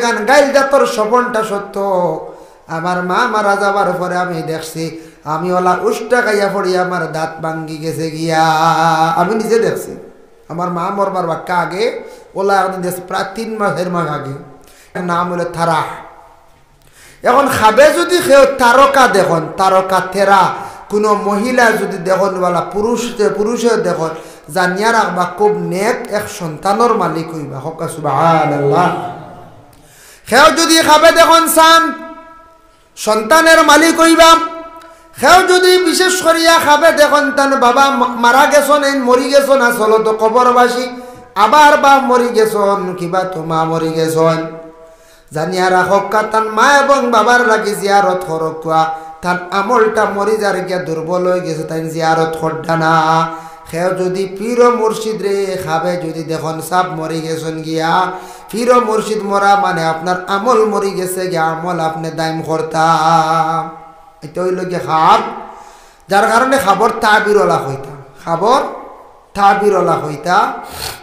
গান গাইল জাতর স্বপনটা সত্য। আমার মা মারা যাবার পরে আমি দেখছি আমি ওলা উষ্টা খাইয়া পড়ি আমার দাঁত ভাঙ্গি গেছে গিয়া। আমি নিজে দেখছি আমার মা মরবার বাক্কা আগে ওলা একদিন দেখছি প্রায় 3 মাসের মাস আগে। নাম হলো থারা। এখন খাবে যদি কেউ তারকা দেখুন, তারকা থেরা কোনো মহিলা যদি দেখুন বলা পুরুষে দেখুন, জানিয়া রাখবা খুব নেক এক সন্তানের মালিক হইবা। হক সুবহানাল্লাহ। কেউ যদি খাবে দেখুন চান সন্তানের মালিক হইবা। কেউ যদি বিশেষ করিয়া খাবে দেখুন তান বাবা মারা গেছন, মরি গেছন, আসল তো কবরবাসী, আবার বা মরি গেছন কিবা তো মা মরি গেছন, জানিয়া রাখক তান মা এবং বাবার লাগি জিয়ারত করক। তার আমলটা মরি যার গিয়া দুর্বল হয়ে গেছে তাই জিয়ারত করডা না। সেও যদি পীর মুর্শিদ রে খাবে যদি দেখুন সাপ মরি গেছেন গিয়া, পীর মুর্শিদ মরা মানে আপনার আমল মরি গেছে গিয়া, আমল আপনি দাইম করতাম। এটা হইল গিয়ে খাব, যার কারণে খাবর তাবিরওয়ালা হইতা, খাবর তাবিরওয়ালা হইতা।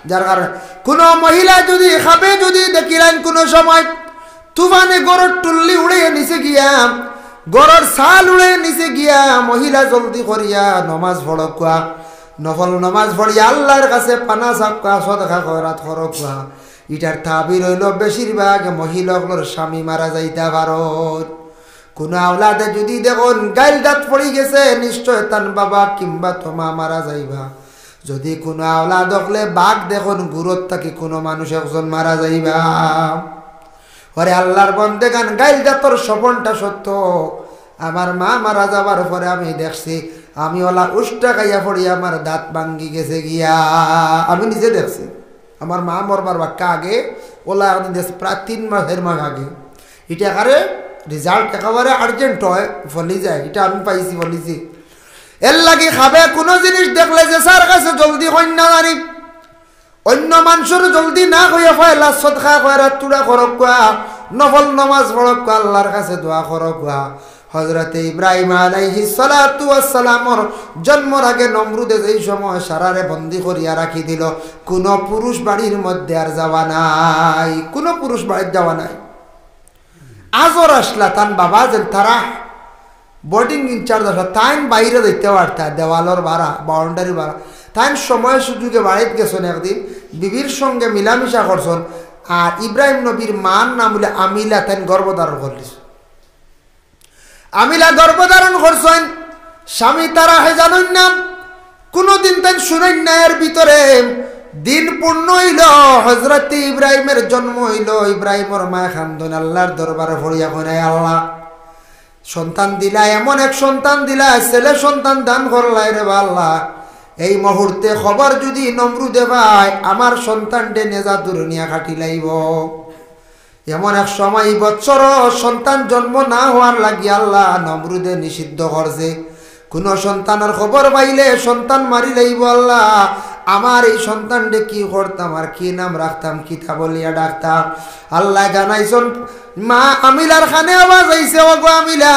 যার কারণে কোনো মহিলা যদি খাবে যদি দেখিলেন কোনো সময় তুফানে গরুর টুল্লি উড়ে নিচে গিয়া, গরুর ছাল উড়ে নিচে গিয়া, মহিলা জলদি করিয়া নমাজ পড়কুয়া, নফল নমাজ পড়িয়া আল্লাহর কাছে পানা চাপকা সদকা খয়রাত করকুয়া। ইটার তাবির হইল বেশিরভাগ মহিলাগুলোর স্বামী মারা যাইতা ভারত। কোন আওলাদে যদি দেখুন গাইল দাঁত পড়ি গেছে নিশ্চয় তান বাবা কিংবা তোমা মারা যাইবা। যদি কোনো আওলাদ হলে বাঘ দেখুন গুরুত থাকি কোনো মানুষ একজন মারা যাইবা। পরে আল্লাহর বন্দে গান গাইল দাঁতর স্বপনটা সত্য। আমার মা মারা যাবার পরে আমি দেখছি আমি ওলা উষ্টা খাইয়া পড়ি আমার দাঁত ভাঙ্গি গেছে গিয়া। আমি নিজে দেখছি আমার মা মরবার বাক্কা আগে ওলা একদিন দেখছি প্রায় 3 মাসের মাস আগে। এটা কারে রেজাল্ট একেবারে আর্জেন্ট হয় ফলি যায়, এটা আমি পাইছি বলিছি। এর লাগে খাবে কোনো জিনিস দেখলে যে স্যার কাছে জলদি হইন না জানি, অন্য মানুষের জলদি না হইয়া ফয়লা সদকা খয়রাত তুড়া করক কোয়া, নফল নমাজ পড়ক কোয়া, আল্লাহর কাছে দোয়া করক কোয়া। হযরতে ইব্রাহিম আলাইহিস সালাতু ওয়াস সালামর জন্মর আগে নমরুদে যেই সময় সারারে বন্দী করিয়া রাখি দিল, কোনো পুরুষ বাড়ির মধ্যে আর যাওয়া নাই, কোনো পুরুষ বাড়ির যাওয়া নাই। আজর আসলা তান বাবা যেন তারা বোর্ডিং ইনচার্জ আসলা তাইন বাইরে দেখতে পারতা, দেওয়ালর বাড়া বাউন্ডারি বাড়া, তাইন সময় সুযোগে বাড়িতে গেছেন একদিন বিবির সঙ্গে মিলামিশা করছেন। আর ইব্রাহিম নবীর মান নাম বলে আমিলা, তাইন গর্ভধারণ করলিস। আমিলা গর্ভধারণ করছেন, স্বামী তারা হে জানুন না, কোনদিন তাইন শুনেন না। এর ভিতরে দিন পূর্ণ হইল, হযরত ইব্রাহিমের জন্ম হইল। ইব্রাহিমের মায় খান্দন আল্লাহর দরবারে ফরিয়া কইনাই, আল্লাহ সন্তান দিলা, এমন এক সন্তান দিলা, ছেলে সন্তান দান করলাই রে আল্লাহ। এই মুহূর্তে খবর যদি নমরুদে ভাই আমার সন্তানটে নেজা দুনিয়া খাটি লাইব, এমন এক সময় বছর সন্তান জন্ম না হওয়ার লাগি আল্লাহ নমরুদে নিষিদ্ধ করছে। কোন সন্তানের খবর পাইলে সন্তান মারি লাইব আল্লাহ। আমার এই সন্তানটে কি করতাম আর কি নাম রাখতাম, কিতা বলিয়া ডাকতাম। আল্লাহ জানাইছেন মা আমিলার খানে আওয়াজ আইছে, ও গো আমিলা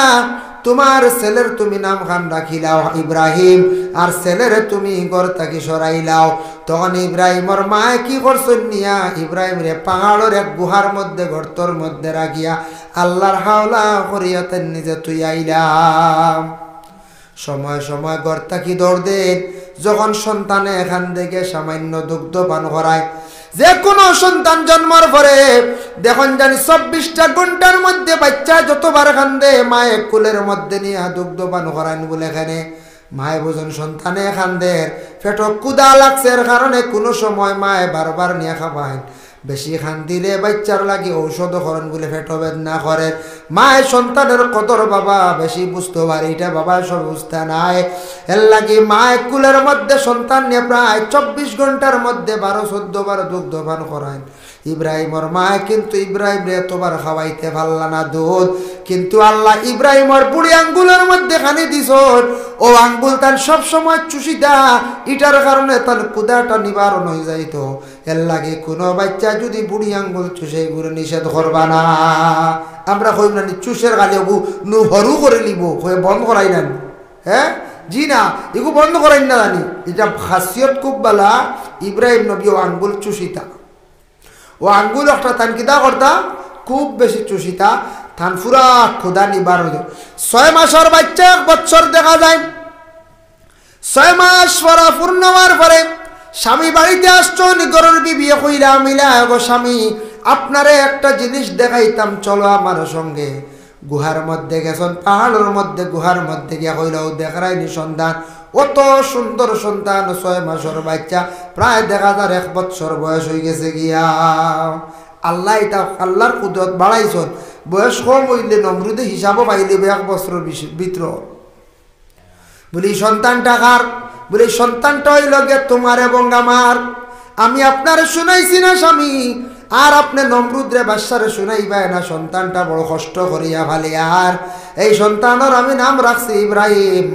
তোমার ছেলের তুমি নাম খান রাখিলাও ইব্রাহিম, আর ছেলের তুমি ঘর থাকি সরাইলাও। তখন ইব্রাহিমর মায়ে কি করছেন নিয়া ইব্রাহিম রে পাহাড়ের এক গুহার মধ্যে গর্তর মধ্যে রাখিয়া আল্লাহর হাওলা করিয়া তেন নিজে তুই আইলাম। সময় সময় ঘর থাকি দৌড় দেন, যখন সন্তানে এখান থেকে সামান্য দুগ্ধ পান করায়। যে কোনো সন্তান জন্মার পরে দেখুন জানি 24টা ঘন্টার মধ্যে বাচ্চা যতবার কান্দে মায়ে কুলের মধ্যে নিয়ে দুগ্ধ পান করাইন বলে এখানে মায়ে বোঝেন সন্তানে কান্দে পেট কুদা লাগছে, এর কারণে কোনো সময় মায়ে বারবার নিয়ে খাবাইন। বেশি খান দিলে বাচ্চার লাগে ঔষধ করেন বলে পেট বেদনা করে। মায়ের সন্তানের কদর বাবা বেশি বুঝতে পারে, এটা বাবা সব বুঝতে নাই। এর লাগে মায়ের কুলের মধ্যে সন্তান নিয়ে প্রায় 24 ঘন্টার মধ্যে 12-14 বার দুগ্ধ পান করায়। ইব্রাহিমর মায়ে কিন্তু ইব্রাহিম রে এতবার খাওয়াইতে পারলা না দুধ, কিন্তু আল্লাহ ইব্রাহিমর বুড়ি আঙ্গুলের মধ্যে খানি দিছ, ও আঙ্গুল তার সব সময় চুষিতা, এটার কারণে তার কুদাটা নিবারণ হয়ে যাইত। এর লাগে কোনো বাচ্চা যদি বুড়ি আঙ্গুল চুষে ঘুরে নিষেধ করবা না। আমরা কইব না চুষের গালে হরু করে নিব, বন্ধ করাই না, হ্যাঁ জি না, এগুলো বন্ধ করাই না জানি। এটা খাসিয়ত খুব বালা। ইব্রাহিম নবী ও আঙ্গুল চুষিতা, ও আঙ্গুল একটা তান কিতা করতা খুব বেশি চুষিতা থান পুরা ক্ষুদা নিবার 6 মাসের বাচ্চা 1 বছর দেখা যায় 6 মাস পরা পূর্ণ হওয়ার পরে স্বামী বাড়িতে আসছো নিগরের বিবি কইলা মিলা গো স্বামী আপনারে একটা জিনিস দেখাইতাম চলো আমার সঙ্গে গুহার মধ্যে গেছেন পাহাড়ের মধ্যে গুহার মধ্যে গিয়া কইলাও দেখারাইনি সন্তান অত সুন্দর সন্তান 6 মাসের বাচ্চা প্রায় দেখা যায় 1 বছর বয়স হয়ে গেছে গিয়া আল্লাহ এটা আল্লাহর কুদরত বাড়াইছেন বয়স কম হইলে নমরুদে হিসাবও পাইলে 1 বছরের ভিতর বলি সন্তানটা কার বলি সন্তানটা হইল গে তোমার এবং আমার আমি আপনারে শুনাইছি না স্বামী আর আপনি নমরুদরে বাদশারে শুনাইবাই না সন্তানটা বড় কষ্ট করিয়া ভালে আর এই সন্তানের আমি নাম রাখছি ইব্রাহিম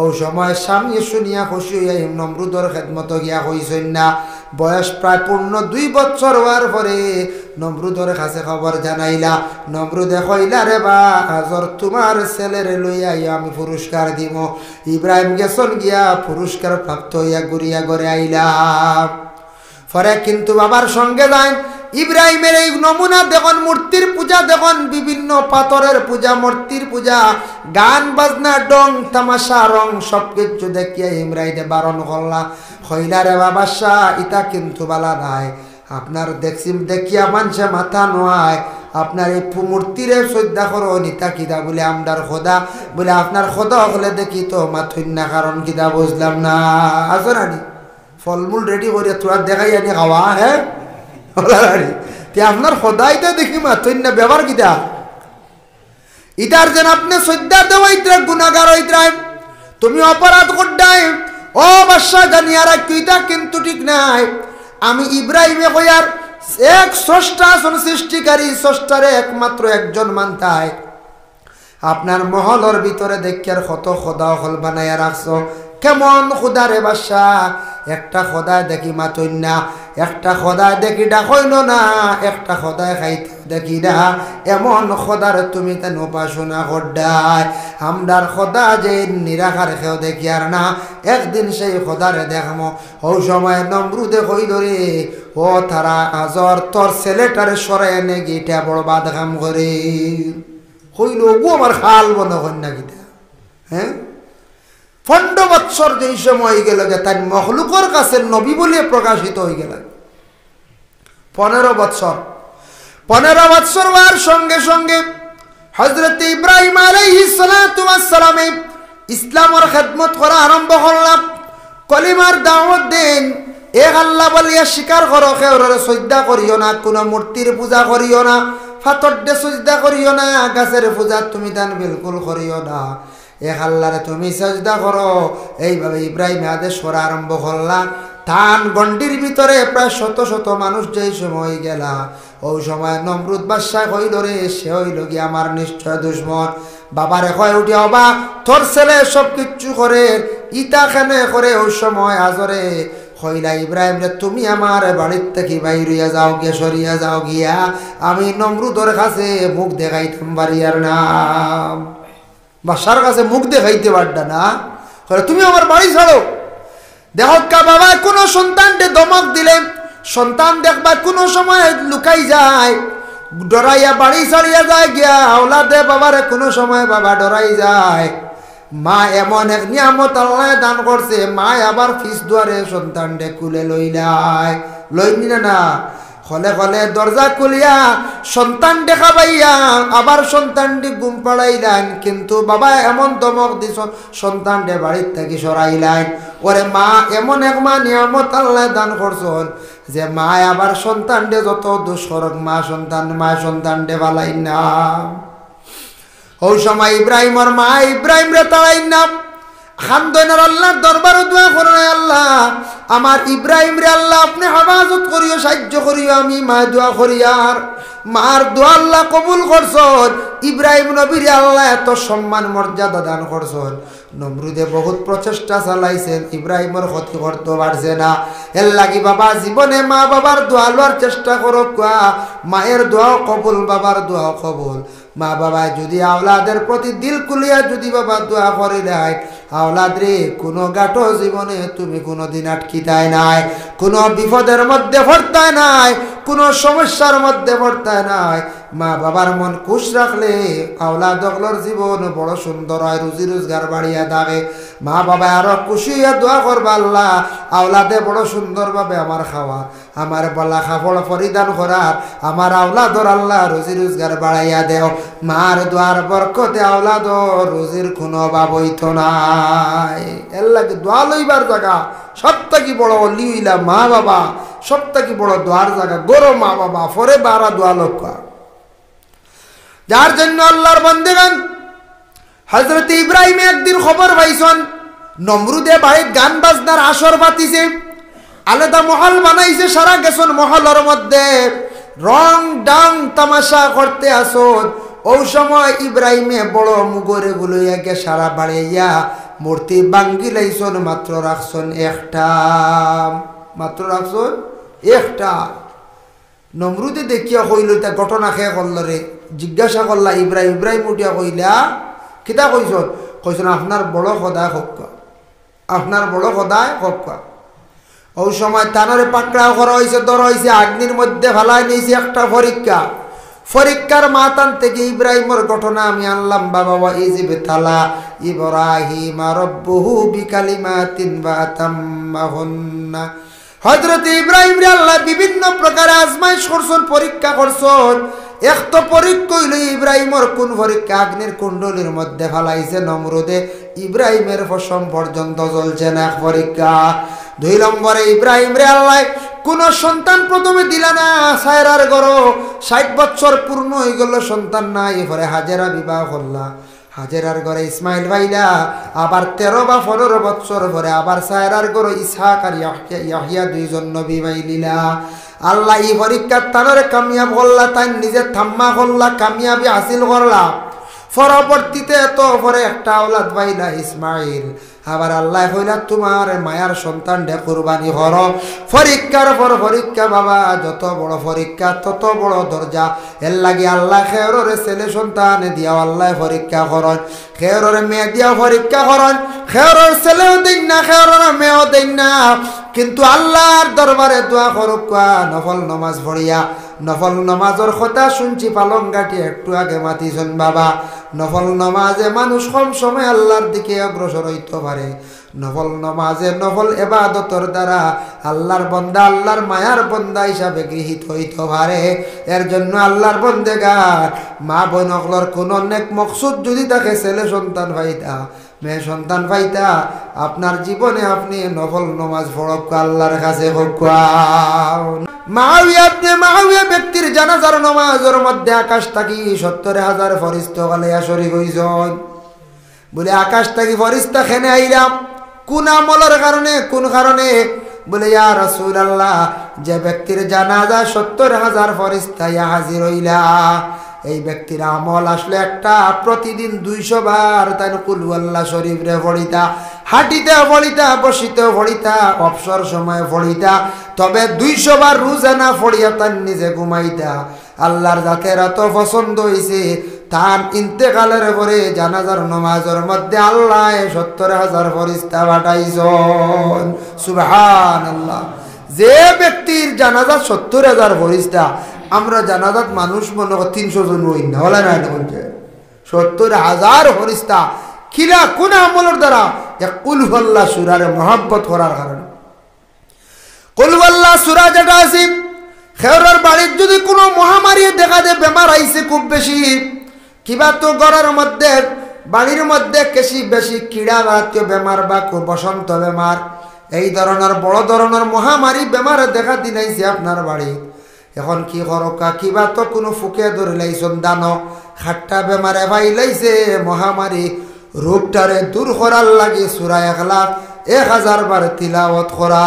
ও সময় স্বামী শুনিয়া খুশি হইয়া নমরুদর খেদমত গিয়া কইছেন না বয়স প্রায় পূর্ণ 2 বছর হওয়ার পরে নমরুদর কাছে খবর জানাইলা নমরুদে কইলা রে বা আজর তোমার ছেলেরে লইয়া আমি পুরস্কার দিব ইব্রাহিম গেছন গিয়া পুরস্কার প্রাপ্ত হইয়া ঘুরিয়া ঘরে আইলা পরে কিন্তু বাবার সঙ্গে যায় ইব্রাহিমের এই নমুনা দেখুন মূর্তির পূজা দেখুন বিভিন্ন পাথরের পূজা মূর্তির পূজা গান বাজনা ডং তামাশা রং সবকিছু দেখিয়া ইব্রাহিমে বারণ করলা কইলা রে বাবা শাহ ইটা কিন্তু বালা নাই আপনার দেখছি দেখিয়া মানুষে মাথা নোয়ায় আপনার এই মূর্তিরে শ্রদ্ধা করো নিতা কিতা বলে আমদার খোদা বলে আপনার খোদা হলে দেখি তো মাথুন না কারণ কিতা বুঝলাম না আসো নানি ফলমূল রেডি করিয়া তোরা দেখাই আনি খাওয়া হ্যাঁ আপনার সদাইতে দেখি মাথুন না ব্যবহার কিতা ইটার যেন আপনি শ্রদ্ধা দেওয়া ইতরা গুণাগার হইতরাই তুমি অপরাধ করডাই ও বাদশা জানিয়া রাখি ইটা কিন্তু ঠিক নাই আমি ইব্রাহিমে কইয়ার এক স্রষ্টা সৃষ্টিকারী স্রষ্টারে একমাত্র একজন মানতাই আপনার মহলের ভিতরে দেখিয়ার কত খোদা হল বানাইয়া রাখছো কেমন খোদারে বাদশা একটা খোদায় দেখি মাতইন না একটা খোদায় দেখি ডাকইল না একটা খোদায় খাইতে দেখি না এমন খোদার তুমি তেন উপাসনা করডাই আমদার খোদা যে নিরাকার খেও দেখি আর না একদিন সেই খোদারে দেখমো ও সময় নমরুদে কইল রে ও তারা আজর তোর ছেলেটারে সরে এনে গিটা বড় বাদ কাম করে কইল গো আমার খাল বন্ধ কর না গিটা হ্যাঁ 15 বছর যেই সময় গেল যে তার মখলুকর কাছে নবী বলে প্রকাশিত হয়ে গেল 15 বছর হওয়ার সঙ্গে সঙ্গে হযরত ইব্রাহিম আলাইহিস সালাতু ওয়াস সালাম ইসলামের খেদমত করা আরম্ভ করলাম কলিমার দাওয়াত দেন এক আল্লাহ বলিয়া স্বীকার করো কেউরে শ্রদ্ধা করিও না কোনো মূর্তির পূজা করিও না ফাতর দে শ্রদ্ধা করিও না গাছের পূজা তুমি তান বিলকুল করিও না এক আল্লাহরে তুমি সাজদা করো এইভাবে ইব্রাহিম আদেশ করা আরম্ভ করলা ধান গন্ডির ভিতরে প্রায় শত শত মানুষ যেই সময় গেলা ওই সময় নমরুদ বাদশা কইল রে সে হইল কি আমার নিশ্চয় দুশ্মন বাবারে কয় উঠে অবা তোর ছেলে সব কিচ্ছু করে ইটা খানে করে ওই সময় আজরে কইলা ইব্রাহিম রে তুমি আমার বাড়ির থেকে বাইরিয়া যাও গিয়া সরিয়া যাও গিয়া আমি নমরুদর কাছে মুখ দেখাইতাম বাড়িয়ার নাম বাসার কাছে মুখ দেখাইতে পারডা না তুমি আমার বাড়ি ছাড়ো দেখো কা বাবা কোনো সন্তানকে ধমক দিলে সন্তান দেখবা কোনো সময় লুকাই যায় ডরাইয়া বাড়ি ছাড়িয়া যায় গিয়া আওলাদে বাবারে কোনো সময় বাবা ডরাই যায় মা এমন এক নিয়ামত আল্লাহ দান করছে মা আবার ফিস দুয়ারে সন্তানকে কুলে লইলাই লইনি না হলে হলে দরজা খুলিয়া সন্তান দেখা পাইয়া আবার সন্তানটি ঘুম পাড়াইলেন কিন্তু বাবা এমন ধমক দিছ সন্তানটে বাড়ির থেকে সরাইলেন ওরে মা এমন এক মা নিয়ামত আল্লাহ দান করছেন যে মা আবার সন্তানটে যত দুষ্করক মা সন্তানটে বালাই না ওই সময় ইব্রাহিমর মা ইব্রাহিম রে তাড়াই না খানদনের আল্লাহর দরবারে দোয়া করেন আল্লাহ আমার ইব্রাহিম রে আল্লাহ আপনি হেফাজত করিও সাহায্য করিও আমি মা দোয়া করি আর মার দোয়া আল্লাহ কবুল করছেন ইব্রাহিম নবীর আল্লাহ এত সম্মান মর্যাদা দান করছেন নমরুদে বহুত প্রচেষ্টা চালাইছেন ইব্রাহিমের ক্ষতি করতে পারছে না এর লাগি বাবা জীবনে মা বাবার দোয়া লওয়ার চেষ্টা করো মায়ের দোয়াও কবুল বাবার দোয়াও কবুল মা বাবা যদি আওলাদের প্রতি দিল খুলিয়া যদি বাবা দোয়া করে দেয় আওলাদ রে কোনো গাটো জীবনে তুমি কোনোদিন আটকিতায় নাই কোনো বিপদের মধ্যে পড়তায় নাই কোনো সমস্যার মধ্যে পড়তায় নাই মা বাবার মন খুশ রাখলে আওলাদগুলোর জীবন বড় সুন্দর হয়, রুজি রোজগার বাড়িয়া থাকে। মা বাবা আরো খুশি হইয়া দোয়া করবা, আল্লাহ আওলাদে বড় সুন্দরভাবে আমার খাওয়া, আমার বলা খাবড় পরিধান করার, আমার আওলাদর আল্লাহ রুজি রোজগার বাড়াইয়া দেও। মার দোয়ার বরকতে আওলাদর রুজির কোনো অভাব হইতো নাই। এর লাগে দোয়া লইবার জায়গা সবথেকে বড় অলি হইলা মা বাবা, সবথেকে বড় দোয়ার জায়গা গরো মা বাবা, পরে বারা দোয়া লক্ষ্য। যার জন্য আল্লাহর বান্দেগান হযরত ইব্রাহিম একদিন খবর পাইছেন নমরুদে বাড়ির গান বাজনার আসর বাতিছে, আলাদা মহল বানাইছে, সারা গেছেন মহলের মধ্যে রং ডাং তামাশা করতে আসন। ওই সময় ইব্রাহিমে বড় মুগরে গুলোইয়া গে সারা বাড়িয়া মূর্তি বাঙ্গি লাইছন, মাত্র রাখছন একটা, মাত্র রাখছন একটা। নমরুদে দেখিয়া কইল, তা ঘটনা খেয়ে করল রে, জিজ্ঞাসা করলা ইব্রাহিম, ইব্রাহিম উঠিয়া কইলা কিতা কইছন? কইছন আপনার বড় খোদায় হক, আপনার বড় খোদায় হক। ওই সময় তানরে পাকড়াও করা হয়েছে, ধরা হয়েছে, আগ্নির মধ্যে ফেলাই নিয়েছে একটা পরীক্ষা। পরীক্ষার মাতান থেকে ইব্রাহিমের ঘটনা আমি আনলাম বাবা। ইজিবে তালা ইব্রাহিম রাব্বুহু বিকালিমাতিন ফাতাম্মাহুন্না। হযরত ইব্রাহিম রে আল্লাহ বিভিন্ন প্রকার আজমাইশ করছেন, পরীক্ষা করছেন। এক তো পরীক্ষা হইল ইব্রাহিমের কোন পরীক্ষা? আগ্নির কুণ্ডলীর মধ্যে ফেলাইছে নমরুদে, ইব্রাহিমের পশম পর্যন্ত জ্বলছে না, এক পরীক্ষা। 2 নম্বরে ইব্রাহিম রে আল্লাহ কোন সন্তান প্রথমে দিলা না, সায়রার গরো 60 বছর পূর্ণ হয়ে গেল, সন্তান নাই। এরপরে হাজেরা বিবাহ করলা, হাজেরার ঘরে ইসমাইল ভাইলা, আবার 13 বা 15 বছর পরে আবার সায়রার ঘরে ইসহাক আর ইয়াহিয়া 2 জন নবী ভাইলিলা। আল্লাহ এই পরীক্ষার তানরে কামিয়াব করলা, তাই নিজে থাম্মা করলা, কামিয়াবি হাসিল করলা। পরবর্তীতে তো পরে একটা আওলাদ ভাইলা ইসমাইল। আবার আল্লাহ কইলা তোমার মায়ার সন্তান ডে কুরবানি হর। পরীক্ষার পর পরীক্ষা বাবা, যত বড় পরীক্ষা তত বড় দরজা। এর লাগে আল্লাহ খেয়রের ছেলে সন্তান দিয়া আল্লাহ পরীক্ষা করন, খেয়রের মেয়ে দিয়া পরীক্ষা করন। খেয়রের ছেলেও দেন না, খেয়রের মেয়েও দেন না, কিন্তু আল্লাহর দরবারে দোয়া করুক, নফল নমাজ পড়িয়া। নফল নমাজের কথা শুনছি পালং গাটি একটু আগে মাতিছেন বাবা। নফল নমাজে মানুষ কম সময় আল্লাহর দিকে অগ্রসর হইতে পারে। নফল নমাজে নফল ইবাদতের দ্বারা আল্লাহর বান্দা আল্লাহর মায়ার বান্দা হিসাবে গৃহীত হইতে পারে। এর জন্য আল্লাহর বান্দেগার মা বোনগুলোর কোন নেক মকসুদ যদি থাকে, ছেলে সন্তান পাইতা, মেয়ে সন্তান পাইতা, আপনার জীবনে আপনি নফল নমাজ পড়ক, আল্লাহর কাছে হোক। মাউইয়া ব্যক্তির জানাজার নমাজের মধ্যে আকাশ থাকি 70,000 ফেরেশতা গালিয়া শরীক হইছেন। বলে আকাশ থাকি ফেরেশতা খেনে আইলাম কোন আমলের কারণে, কোন কারণে? বলে ইয়া রাসূলুল্লাহ, যে ব্যক্তির জানাজা 70,000 ফেরেশতা হাজির হইলা, এই ব্যক্তির আমল আসলে একটা, প্রতিদিন 200 বার তাই কুল আল্লাহ শরীফ রে পড়িতা, হাঁটিতে পড়িতা, বসিতে পড়িতা, অবসর সময় পড়িতা, তবে 200 বার রোজানা পড়িয়া তার নিজে ঘুমাইতা। আল্লাহর জাতের এত পছন্দ হয়েছে, তার ইন্তেকালের পরে জানাজার নমাজের মধ্যে আল্লাহ 70,000 ফেরেশতা পাঠাইছেন। সুবহানাল্লাহ। যে ব্যক্তির জানাজা 70,000 ফেরেশতা, আমরা জানাজাত মানুষ মনে করি 300 জন হই না, হলে না? 70,000 ফেরেশতা কিলা কোন আমলের দ্বারা? কুল হুয়াল্লাহ সূরার মহব্বত করার কারণে। কুল হুয়াল্লাহ সূরা যেটা আছে, খেয়রের বাড়ির যদি কোনো মহামারী দেখা দেয়, বেমার আইছে খুব বেশি, কিবা তো ঘরের মধ্যে বাড়ির মধ্যে বেশি কিড়া জাতীয় বেমার বা বসন্ত বেমার, এই ধরনের বড় ধরনের মহামারী বেমার দেখা দিলাইছে আপনার বাড়ি, এখন কি করকা? কিবা তো কোনো ফুকে ধরে লাইছন, দানো খাট্টা বেমারে ভাই লাইছে, মহামারী রোগটারে দূর করার লাগে সূরা ইখলাস 1000 বার তিলাওয়াত করা।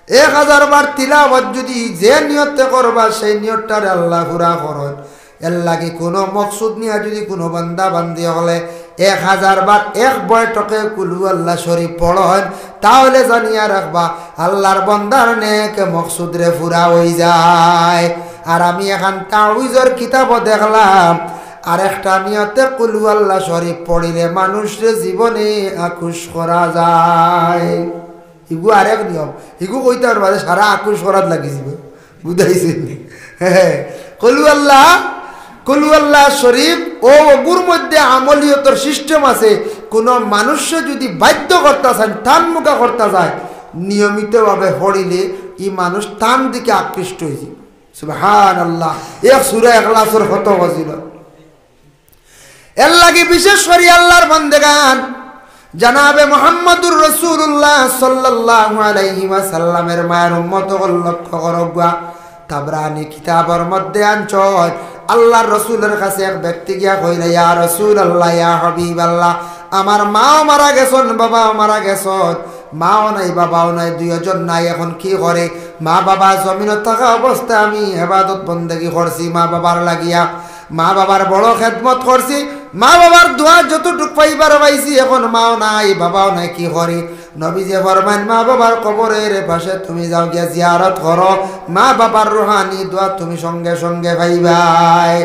1000 বার তিলাওয়াত যদি যে নিয়তে করবা, সেই নিয়তটারে আল্লাহ পুরা করেন। এর লাগে কোনো মকসুদ নিয়ে যদি কোনো বান্দা বান্দি হলে 1000 বার এক বয়টকে কুল আল্লাহ শরীফ পড়েন, তাহলে জানিয়া রাখবা আল্লাহর বান্দার নেক মকসুদ রে পুরা হয়ে যায়। আর আমি এখন তাওয়িজের কিতাবও দেখলাম, আর একটা নিয়তে কুল আল্লাহ শরীফ পড়িলে মানুষের জীবনে আকুশ করা যায়। ইগু আরেক নিয়ম, ইগু কইতে পারবা সারা আকুশ করাত লাগিছিল, বুঝাইছে? হ্যাঁ, কুলু আল্লাহ শরীফ ও ওগুর মধ্যে আমলিয়তর সিস্টেম আছে। কোন মানুষ যদি বাধ্য করতে চায়, টান মুখা করতে যায়, নিয়মিতভাবে পড়িলে এই মানুষ টান দিকে আকৃষ্ট হয়েছে। সুবহানাল্লাহ। এক সূরা ইখলাসের কত ফজিলত। এর লাগি বিশেষ করে আল্লাহর বান্দাগান জনাবে মুহাম্মদুর রাসূলুল্লাহ সাল্লাল্লাহু আলাইহি ওয়াসাল্লামের মায়ের উম্মত লক্ষ্য করবা। তাবরানি কিতাবের মধ্যে আনছয় আল্লাহর রাসূলের কাছে এক ব্যক্তি গিয়া কইলে, ইয়া রাসূলুল্লাহ, ইয়া হাবিবাল্লাহ, আমার মাও মারা গেছেন, বাবাও মারা গেছেন, মাও নাই বাবাও নাই, দুইজন নাই, এখন কি করে? মা বাবা জমিনে থাকা অবস্থায় আমি ইবাদত বন্দেগী করছি মা বাবার লাগিয়া, মা বাবার বড় খেদমত করছি, মা বাবার দোয়া যতটুক পাইবার পাইছি, এখন মাও নাই বাবাও নাই, কি করি? নবীজি ফরমান, মা বাবার কবরের পাশে তুমি যাও গিয়া জিয়ারত করো, মা বাবার রুহানি দোয়া তুমি সঙ্গে সঙ্গে পাইবাই।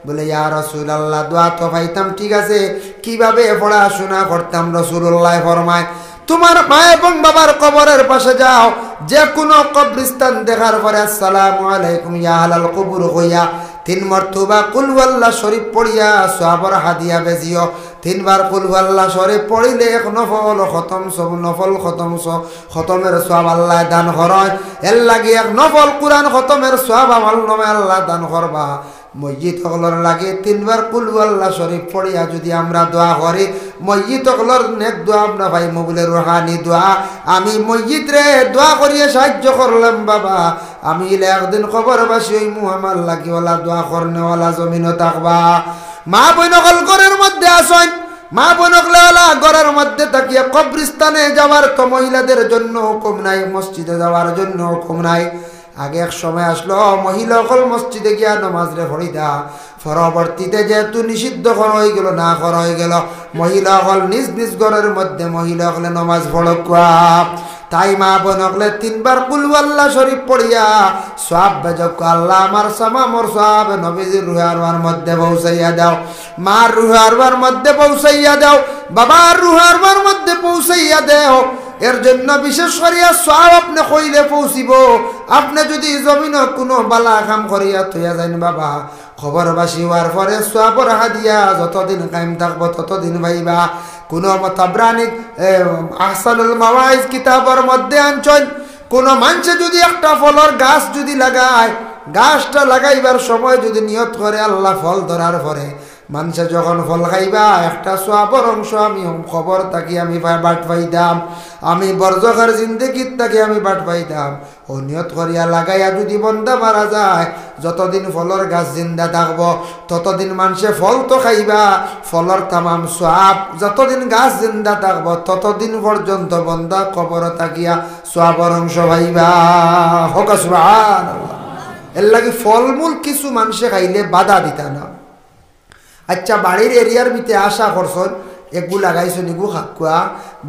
বলে, ইয়া রাসূলুল্লাহ, দোয়া তো পাইতাম ঠিক আছে, কিভাবে পড়াশোনা করতাম? রাসূলুল্লাহ ফরমায়, তোমার মা এবং বাবার কবরের পাশে যাও, যে কোনো কবরস্থান দেখার পরে আসসালামু আলাইকুম ইয়া আহলাল কবর কইয়া 3 মর্তবা কুল হুয়াল্লাহ শরীফ পড়িয়া সওয়াবের হাদিয়া বেজিও। 3 বার কুল হুয়াল্লাহ শরীফ পড়িলে এক নফল খতম, সব নফল খতম খতমের সওয়াব আল্লাহ দান করেন। এর লাগি এক নফল কুরআন খতমের সওয়াব আমার নামে আল্লাহ দান করবা। মসজিদ হকলর লাগে 3 বার কুল হুয়াল্লাহ শরীফ পড়িয়া যদি আমরা দোয়া করি, মসজিদ হকলর নেক দোয়া আমরা ভাই মবুলে রুহানি দোয়া। আমি মসজিদ রে দোয়া করিয়ে সাহায্য করলাম বাবা, আমি একদিন খবরবাসী হইমু, আমার লাগিওয়ালা দোয়া করনেওয়ালা জমিনও থাকবা। মা বোন হকল ঘরের মধ্যে আসেন, মা বোন হকলেওয়ালা ঘরের মধ্যে থাকিয়া কবরস্থানে যাওয়ার তো মহিলাদের জন্য হুকুম নাই, মসজিদে যাওয়ার জন্য হুকুম নাই। আগে এক সময় আসলো মহিলা সকল মসজিদে গিয়া নামাজ রে পড়িতা, পরবর্তীতে যেহেতু নিষিদ্ধ করা হয়ে গেল, না করা হয়ে গেল, মহিলা সকল নিজ নিজ ঘরের মধ্যে মহিলা সকলে নামাজ পড়া। তাই মা বোন সকলে 3 বার কুল হুয়াল্লাহ শরীফ পড়িয়া সওয়াব বেজক, আল্লাহ আমার সামামর সওয়াব নবীজির রুহে আরওয়ার মধ্যে পৌঁছাইয়া দাও, মার রুহে আরওয়ার মধ্যে পৌঁছাইয়া দাও, বাবার রুহে আরওয়ার মধ্যে পৌঁছাইয়া দাও। এর জন্য বিশেষ করিয়া সওয়াব আপনি কইলে পৌঁছিব। আপনি যদি জমিন কোনো বালা কাম করিয়া থইয়া যান বাবা, খবরবাসী হওয়ার পরে সওয়াবের হাদিয়া যতদিন কায়েম থাকবো ততদিন পাইবা। কোন তাবরানি আহসানুল মাওয়াইজ কিতাবের মধ্যে আনছেন, কোন মানুষে যদি একটা ফলের গাছ যদি লাগায়, গাছটা লাগাইবার সময় যদি নিয়ত করে আল্লাহ ফল ধরার পরে মানুষে যখন ফল খাইবা একটা সওয়াবের অংশ আমি খবর থাকি আমি বাট পাইতাম, আমি বরজখার জিন্দেগির থাকি আমি বাট পাইতাম। ও নিয়ত করিয়া লাগাইয়া যদি বন্দা মারা যায়, যতদিন ফলের গাছ জিন্দা থাকবো ততদিন মানুষে ফল তো খাইবা, ফলের তামাম সওয়াব, যতদিন গাছ জিন্দা থাকবো ততদিন পর্যন্ত বন্দা কবর থাকিয়া সওয়াবের অংশ পাইবা। হোক সুবহানাল্লাহ। এর লাগি ফলমূল কিছু মানুষে খাইলে বাধা দিতা না। আচ্ছা, বাড়ির এরিয়ার ভিতরে আশা করছেন এগু লাগাইছেন, এগু খাকুয়া,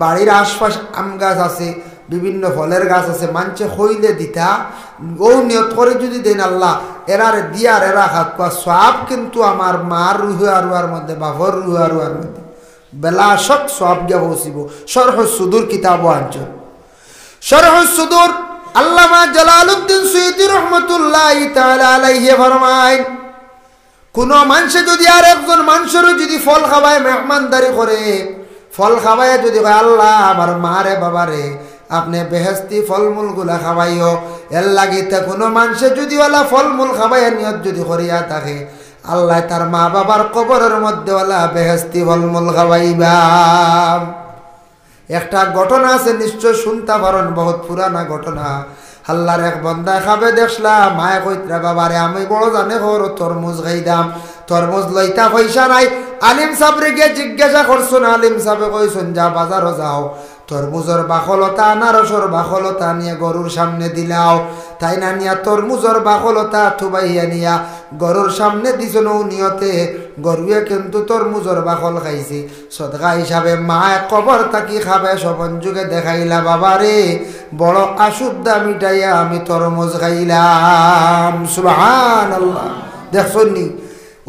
বাড়ির আশপাশ আম গাছ আছে, বিভিন্ন ফলের গাছ আছে, মানছে হইলে দিতা ও নিয়ত করে যদি দেন আল্লাহ এরার দিয়ার এরা খাকুয়া সওয়াব কিন্তু আমার মার রুহে আরওয়ার মধ্যে, বাবর রুহে আরওয়ার মধ্যে বেলা শক সওয়াব গিয়া পৌঁছিব। শরহ সুদূর কিতাব আনছেন, শরহ সুদূর আল্লামা জালালউদ্দিন সুয়ুতী রহমাতুল্লাহি তাআলা আলাইহি ফরমায়, কোন মানুষে যদি আর একজন মানুষেরও যদি ফল খাওয়ায়, মেহমানদারি করে, ফল খাওয়ায় যদি কয় আল্লাহ আমার মারে বাবারে আপনি বেহেস্তি ফলমূল গুলা খাওয়াইও, এর লাগিতে কোনো মানুষে যদি ওলা ফলমূল খাওয়াইয়া নিয়ত যদি করিয়া থাকে, আল্লাহ তার মা বাবার কবরের মধ্যে ওলা বেহেস্তি ফলমূল খাওয়াইবা। একটা ঘটনা আছে, নিশ্চয় শুনতে পারেন, বহুত পুরানা ঘটনা। আল্লাহর এক বন্দা খাবে দেখলাম, মায়ে কইত্রা বাবারে আমি বড় জানে ঘর তরমুজ খাইদাম, তরমুজ লইতা পয়সা নাই। আলিম সাহেবরে গিয়ে জিজ্ঞাসা করছেন, আলিম সাহেবে কইছেন যা বাজারও যাও, তরমুজের বাকলতা আনারসর বাকলতা নিয়ে গরুর সামনে দিলাও, তাই না নিয়া তরমুজর বাকলতা থুবাইয়া নিয়া গরুর সামনে দিছন নিয়তে, গরুয়ে কিন্তু তরমুজর বাকল খাইছি, সদকা হিসাবে মায় কবর তাকি খাবে সবন যুগে দেখাইলা বাবারে বড় আশুদ্ধা মিটাইয়া আমি তরমুজ খাইলাম। সুবহানাল্লাহ। দেখছন নি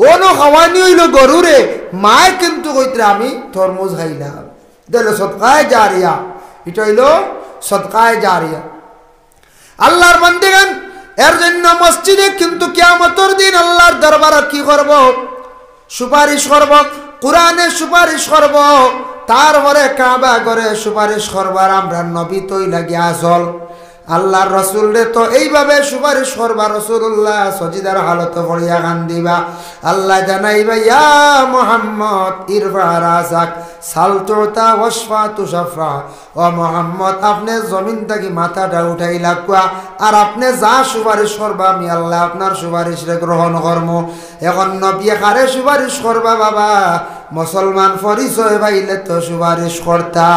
ওনো খাওয়ানি হইল গরুরে, মায় কিন্তু কইত্রা আমি তরমুজ খাইলাম। দিল সদকায়ে জারিয়া, এটা হইল সদকায়ে জারিয়া। আল্লাহর বান্দাগণ এর জন্য মসজিদে কিন্তু কিয়ামতের দিন আল্লাহর দরবারে কি করব? সুপারিশ করব, কোরআনে সুপারিশ করব, তারপরে কাবা ঘরে সুপারিশ করবার আমরা নবী তৈ লাগি আসল আল্লাহর রাসূল রে তো এইভাবে সুপারিশ করবা। রাসূলুল্লাহ সজিদার হালতে পড়িয়া কান্দিবা, আল্লাহ জানাইবা ইয়া মুহাম্মদ ইরফা রাসাক সালতুতা ওয়াশফা তুশাফা। ও মুহাম্মদ, আপনি জমিন থেকে মাথাটা উঠাইলা কুয়া, আর আপনি যা সুপারিশ করবা আমি আল্লাহ আপনার সুপারিশ রে গ্রহণ করবো। এখন নবী কারে সুপারিশ করবা বাবা? মুসলমান পরিচয় পাইলে তো সুপারিশ করতা।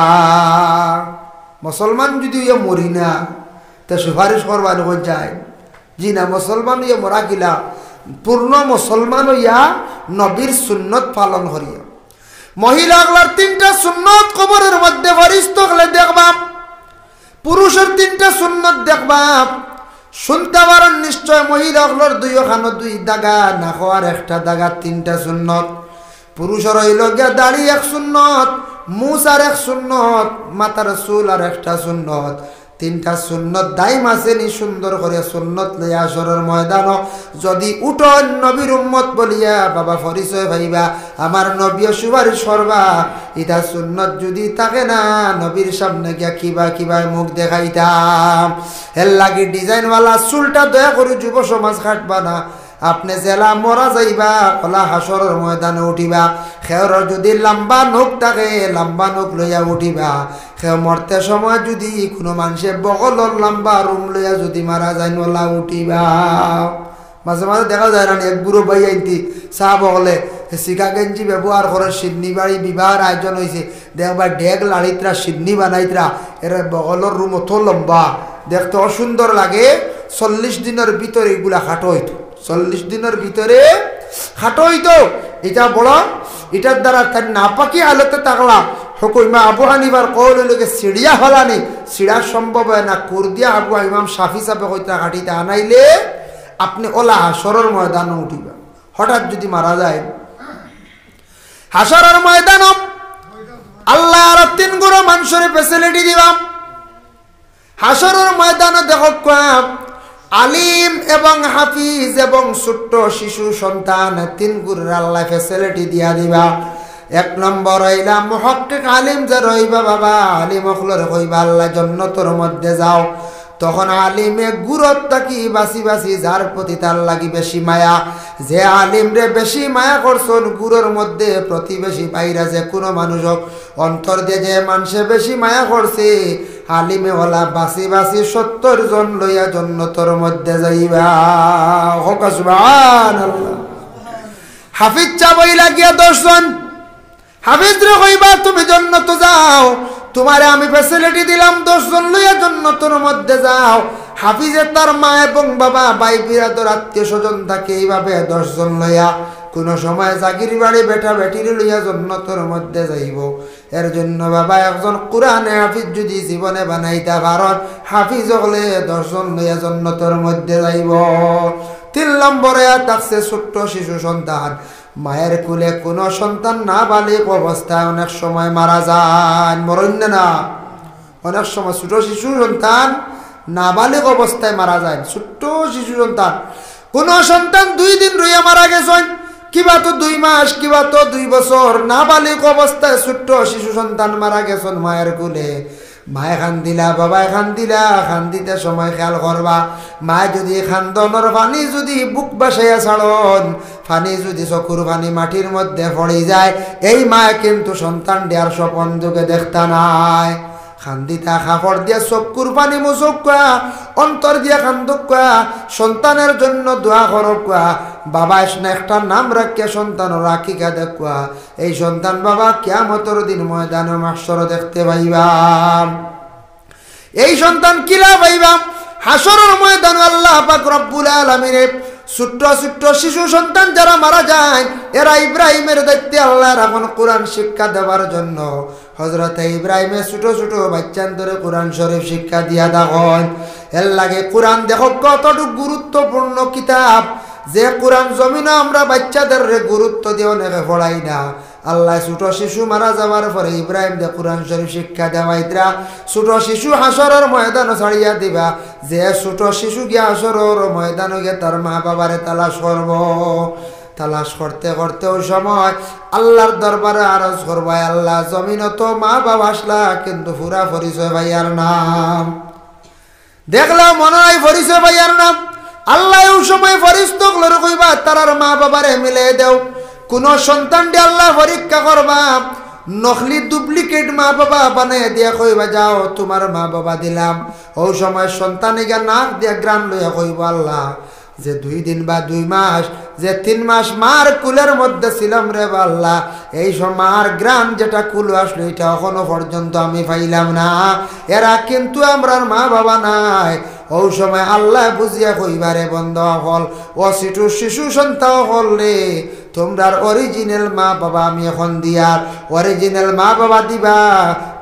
মুসলমান যদি মরি না তা সুপারিশ করবার কোন যায়? জি না, মুসলমান ইয়ে মরা গিলা পূর্ণ মুসলমান হইয়া নবীর সুন্নত পালন করিয়া। মহিলাগুলার 3টা সুন্নত কবরের মধ্যে ফরিস্ত হলে দেখবা, পুরুষের 3টা সুন্নত দেখবা। শুনতে পারেন নিশ্চয়, মহিলাগুলোর 2 দাগা, না হওয়ার 1টা দাগা, 3টা সুন্নত। পুরুষের হইল গিয়া দাড়ি 1 সুন্নত, মুছ আর 1 সুন্নত, মাথার চুল আর 1টা সুন্নত। 3টা সুন্নত দাইম আছে নি সুন্দর করে সুন্নত লইয়া আসরের ময়দান যদি উঠন নবীর উম্মত বলিয়া বাবা পরিচয় পাইবা, আমার নবী সুপারিশ করবা। এটা সুন্নত যদি থাকে না, নবীর সামনে গিয়া কিবা মুখ দেখাইতাম। এর লাগি ডিজাইনওয়ালা চুলটা দয়া করে যুব সমাজ কাটবা না। আপনি জেলা মরা যাইবা, ওলা হাসরের ময়দানে উঠিবা। খেওর যদি লম্বা নখ থাকে, লম্বা নখ লইয়া উঠিবা। খেও মরতে সময় যদি কোনো মানুষে বগলর লম্বা রুম লইয়া যদি মারা যায়, ওলা উঠিবা। মাঝে মাঝে দেখা যায় না, এক বুড়ো ভাই আইতি চা বগলে শিকা গেঞ্জি ব্যবহার করে সিডনি বাড়ি বিবাহের আয়োজন হয়েছে, দেখবা ডেক লাড়িতরা সিডনি বানাইতরা, এর বগলর রুম অত লম্বা, দেখতে অসুন্দর লাগে। 40 দিনের ভিতরে এগুলা খাটো হইতো, 40 দিনের ভিতরে খাটো হইতো। এটা বড়, এটার দ্বারা তার নাপাকি হালতে থাকলা। হুকুমা আবু হানিফার কৌল লোকে সিঁড়িয়া হলানি, সিঁড়া সম্ভব হয় না। কুরদিয়া আবু ইমাম শাফি সাহেব হইতা ঘাটিতে আনাইলে আপনি ওলা হাসরের ময়দানে উঠিবা। হঠাৎ যদি মারা যায়, হাসরের ময়দান আল্লাহ আর 3 গুণ মানুষের ফেসিলিটি দিবা। হাসরের ময়দানে দেখো আলিম এবং হাফিজ এবং ছোট্ট শিশু সন্তান 3 গুণের আল্লাহ ফেসিলিটি দিয়া দিবা। 1 নম্বর হইলা মুহাক্কিক আলিম যে রইবা বাবা, আলিম হলরে কইবা আল্লাহ জান্নাতের মধ্যে যাও। তখন আলিমে গুরত থাকি বাসি বাসি যার প্রতি তার লাগি বেশি মায়া, যে আলিম রে বেশি মায়া করছন গুরুর মধ্যে প্রতিবেশী বাইরা যে কোনো মানুষক অন্তর দিয়ে যে মানুষে বেশি মায়া করছে, আলিমে ওলা বাসি বাসি 70 জন লইয়া জান্নাতের মধ্যে যাইবা। সুবহানাল্লাহ। হাফিজ চাবইলা গিয়া 10 জন, হাফিজ রে কইবা তুমি জান্নাতে যাও, তোমারে আমি ফ্যাসিলিটি দিলাম 10 জন লইয়া জান্নাতের মধ্যে যাও। হাফিজে তার মা এবং বাবা, ভাই বিরাদর, আত্মীয় স্বজন থাকে, এইভাবে 10 জন লইয়া কোন সময় জাগির বাড়ি বেটা বেটির লইয়া জান্নাতের মধ্যে যাইব। এর জন্য বাবা একজন কোরআনে হাফিজ যদি জীবনে বানাইতে পারেন, হাফিজ হলে 10 জন লইয়া জান্নাতের মধ্যে যাইব। 3 নম্বরে থাকছে ছোট্ট শিশু সন্তান। মায়ের কুলে কোনো সন্তান না বালিক অবস্থায় অনেক সময় মারা যায়, মরণ না, অনেক সময় ছোট শিশু সন্তান নাবালিক অবস্থায় মারা যায়। ছোট্ট শিশু সন্তান, কোন সন্তান 2 দিন রইয়া মারা গেছেন, কিবা তো 2 মাস, কিবা তো 2 বছর, নাবালিক অবস্থায় ছোট্ট শিশু সন্তান মারা গেছেন মায়ের কুলে। মায়ে খান্দিলা, বাবায় খান্দিলা, খান্দিতে সময় খেয়াল করবা। মায়ে যদি খান্দনের পানি যদি বুক বাসাইয়া ছাড়ন, পানি যদি চকুর পানি মাটির মধ্যে পড়ে যায়, এই মায়ে কিন্তু সন্তান দেওয়ার স্বপন যুগে দেখতা নাই। খান্দিতা খাফড় দিয়া চকুর পানি মুচুক কোয়া, অন্তর দিয়া খান্দুক কোয়া, সন্তানের জন্য দোয়া করক কোয়া। বাবা এসে একটা নাম রাখিয়া সন্তান রাখিকা দেখুয়া, এই সন্তান বাবা কিয়ামতের দিন ময়দানে মাহশর দেখতে পাইবা। এই সন্তান কিলা পাইবা? হাসরের ময়দানে আল্লাহ পাক রব্বুল আলামিন ছোট্ট ছোট্ট শিশু সন্তান যারা মারা যায়, এরা ইব্রাহিমের দায়িত্বে আল্লাহর এখন কোরআন শিক্ষা দেওয়ার জন্য হযরত ইব্রাহিমের ছোট ছোট বাচ্চাদের কোরআন শরীফ শিক্ষা দিয়া দেখেন। এর লাগে কোরআন দেখো কতটুকু গুরুত্বপূর্ণ কিতাব, যে কোরআন জমিনে আমরা বাচ্চাদের গুরুত্ব দিয়ে অনেকে পড়াই না। আল্লাহ ছোট শিশু মারা যাওয়ার পরে ইব্রাহিম দে কোরআন শরীফ শিক্ষা দেওয়াইতরা ছোট শিশু হাসরের ময়দান ছাড়িয়া দিবা যে ছোট শিশু গিয়া হাসরের ময়দান গিয়ে তার মা বাবারে তালাশ করব তালাশ করতে করতে ওই সময় আল্লাহর দরবারে আরজ করবাই আল্লাহ জমিন তো মা বাবা আসলা কিন্তু পুরা পরিচয় ভাইয়ার নাম দেখলাম মনে হয় পরিচয় ভাইয়ার নাম আল্লাহ ওই সময় ফরিস্তক লড় কইবা তারার মা বাবারে মিলে দেও কোন সন্তানটি আল্লাহ পরীক্ষা করবা নকলি ডুপ্লিকেট মা বাবা বানিয়ে দিয়া কইবা যাও তোমার মা বাবা দিলাম ওই সময় সন্তানিকা নাক দিয়া গ্রাম লইয়া কইব আল্লাহ যে 2 দিন বা 2 মাস যে 3 মাস মার কুলের মধ্যে ছিলাম রে আল্লাহ এই মার গ্রাম যেটা কুল আসলো এটা এখনো পর্যন্ত আমি পাইলাম না এরা কিন্তু আমরার মা বাবা নাই ওই সময় আল্লাহ বুঝিয়া কইবারে বন্ধ হল ও শিশু সন্তান হল রে তোমরার অরিজিনাল মা বাবা আমি এখন দিয়ার অরিজিনাল মা বাবা দিবা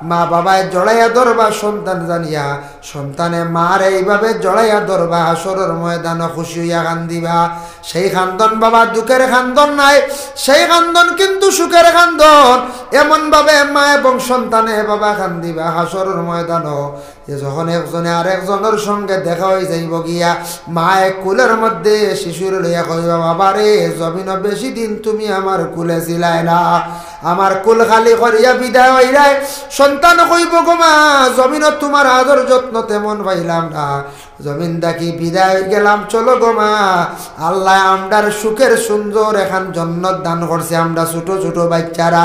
মা বাবায় জড়াইয়া ধরবা সন্তান জানিয়া সন্তানে মার এইভাবে জড়াইয়া ধরবা হাসরের ময়দানে খুশি হইয়া কান্দিবা সেই খান্দন বাবা দুঃখের খান্দন নাই সেই খান্দন কিন্তু সুখের খান্দন এমন ভাবে মা এবং সন্তানে বাবা কান্দিবা হাসরের ময়দানে যখন একজনে আরেকজনের সঙ্গে দেখা হয়ে যাইব গিয়া মায়ে কুলের মধ্যে শিশুর লইয়া কইবা বাবা রে জমিন বেশি দিন তুমি আমার কুলে ছিলাই না আমার কুল খালি করিয়া বিদায় হইলাই সন্তান কইব গো মা জমিন তোমার আদর যত্ন তেমন পাইলাম না জমিন দেখি বিদায় গেলাম চলো গো মা আল্লাহ আমরার সুখের সুন্দর এখন জন্নত দান করছে আমরা ছোট ছোট বাচ্চারা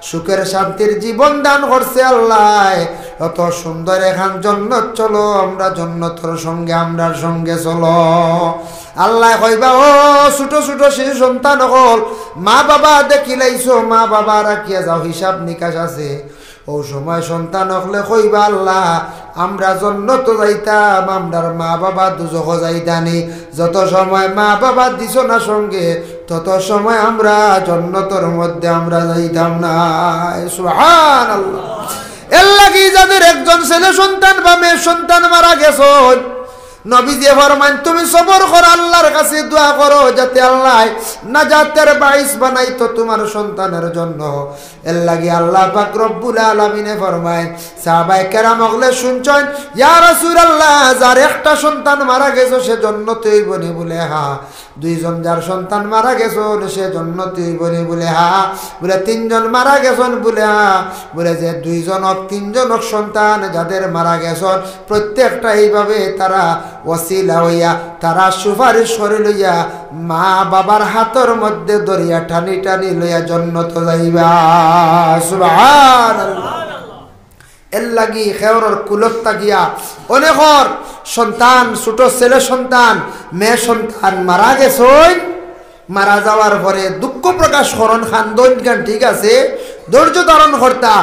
সুখের শান্তির জীবন দান করছে আল্লাহ অত সুন্দর এখন জন্নত চলো আমরা জন্নতর সঙ্গে আমরার সঙ্গে চলো আল্লাহ কইবা ও ছোট ছোট শিশু সন্তান হল মা বাবা দেখিলাইছো মা বাবা রাখিয়া যাও হিসাব নিকাশ আছে ও সময় সন্তান হলে কইবা আল্লাহ আমরা জন্নত যাইতাম আমরার মা বাবা দুজখ যাইতানি যত সময় মা বাবা দিছ না সঙ্গে তত সময় আমরা জন্নতর মধ্যে আমরা যাইতাম না সুবহানাল্লাহ এর লাগি যাদের একজন ছেলে সন্তান বা মেয়ে সন্তান মারা গেছে নবীজি ফরমান তুমি সবর করো আল্লাহর কাছে দোয়া করো যাতে আল্লাহ নাজাতের বাইস বানাইতো তোমার সন্তানের জন্য এর লাগি আল্লাহ পাক রব্বুল আলামিন ফরমায় সাহাবায়ে কেরাম ওগলে শুনছেন ইয়া রাসূলুল্লাহ যার একটা সন্তান মারা গেছে সে জান্নাতে হইবনি বলে হ্যাঁ দুইজন যার সন্তান মারা গেছেন সে জান্নাতে হইবনি বলে হ্যাঁ বলে তিনজন মারা গেছেন বলে হ্যাঁ বলে যে দুইজন তিনজন সন্তান যাদের মারা গেছেন প্রত্যেকটা এইভাবে তারা ওসিলা হইয়া তারা সুপারিশ করে লইয়া মা বাবার হাতের মধ্যে দরিয়া টানি টানি লইয়া জন্নত যাইবা সুবহানাল্লাহ এর লাগি খেওরের কুলত তাকিয়া অনেকর সন্তান ছোট ছেলে সন্তান মেয়ে সন্তান মারা গেছেন মারা যাওয়ার পরে দুঃখ প্রকাশ করন খান্দন গান ঠিক আছে ধৈর্য ধারণ কর্তা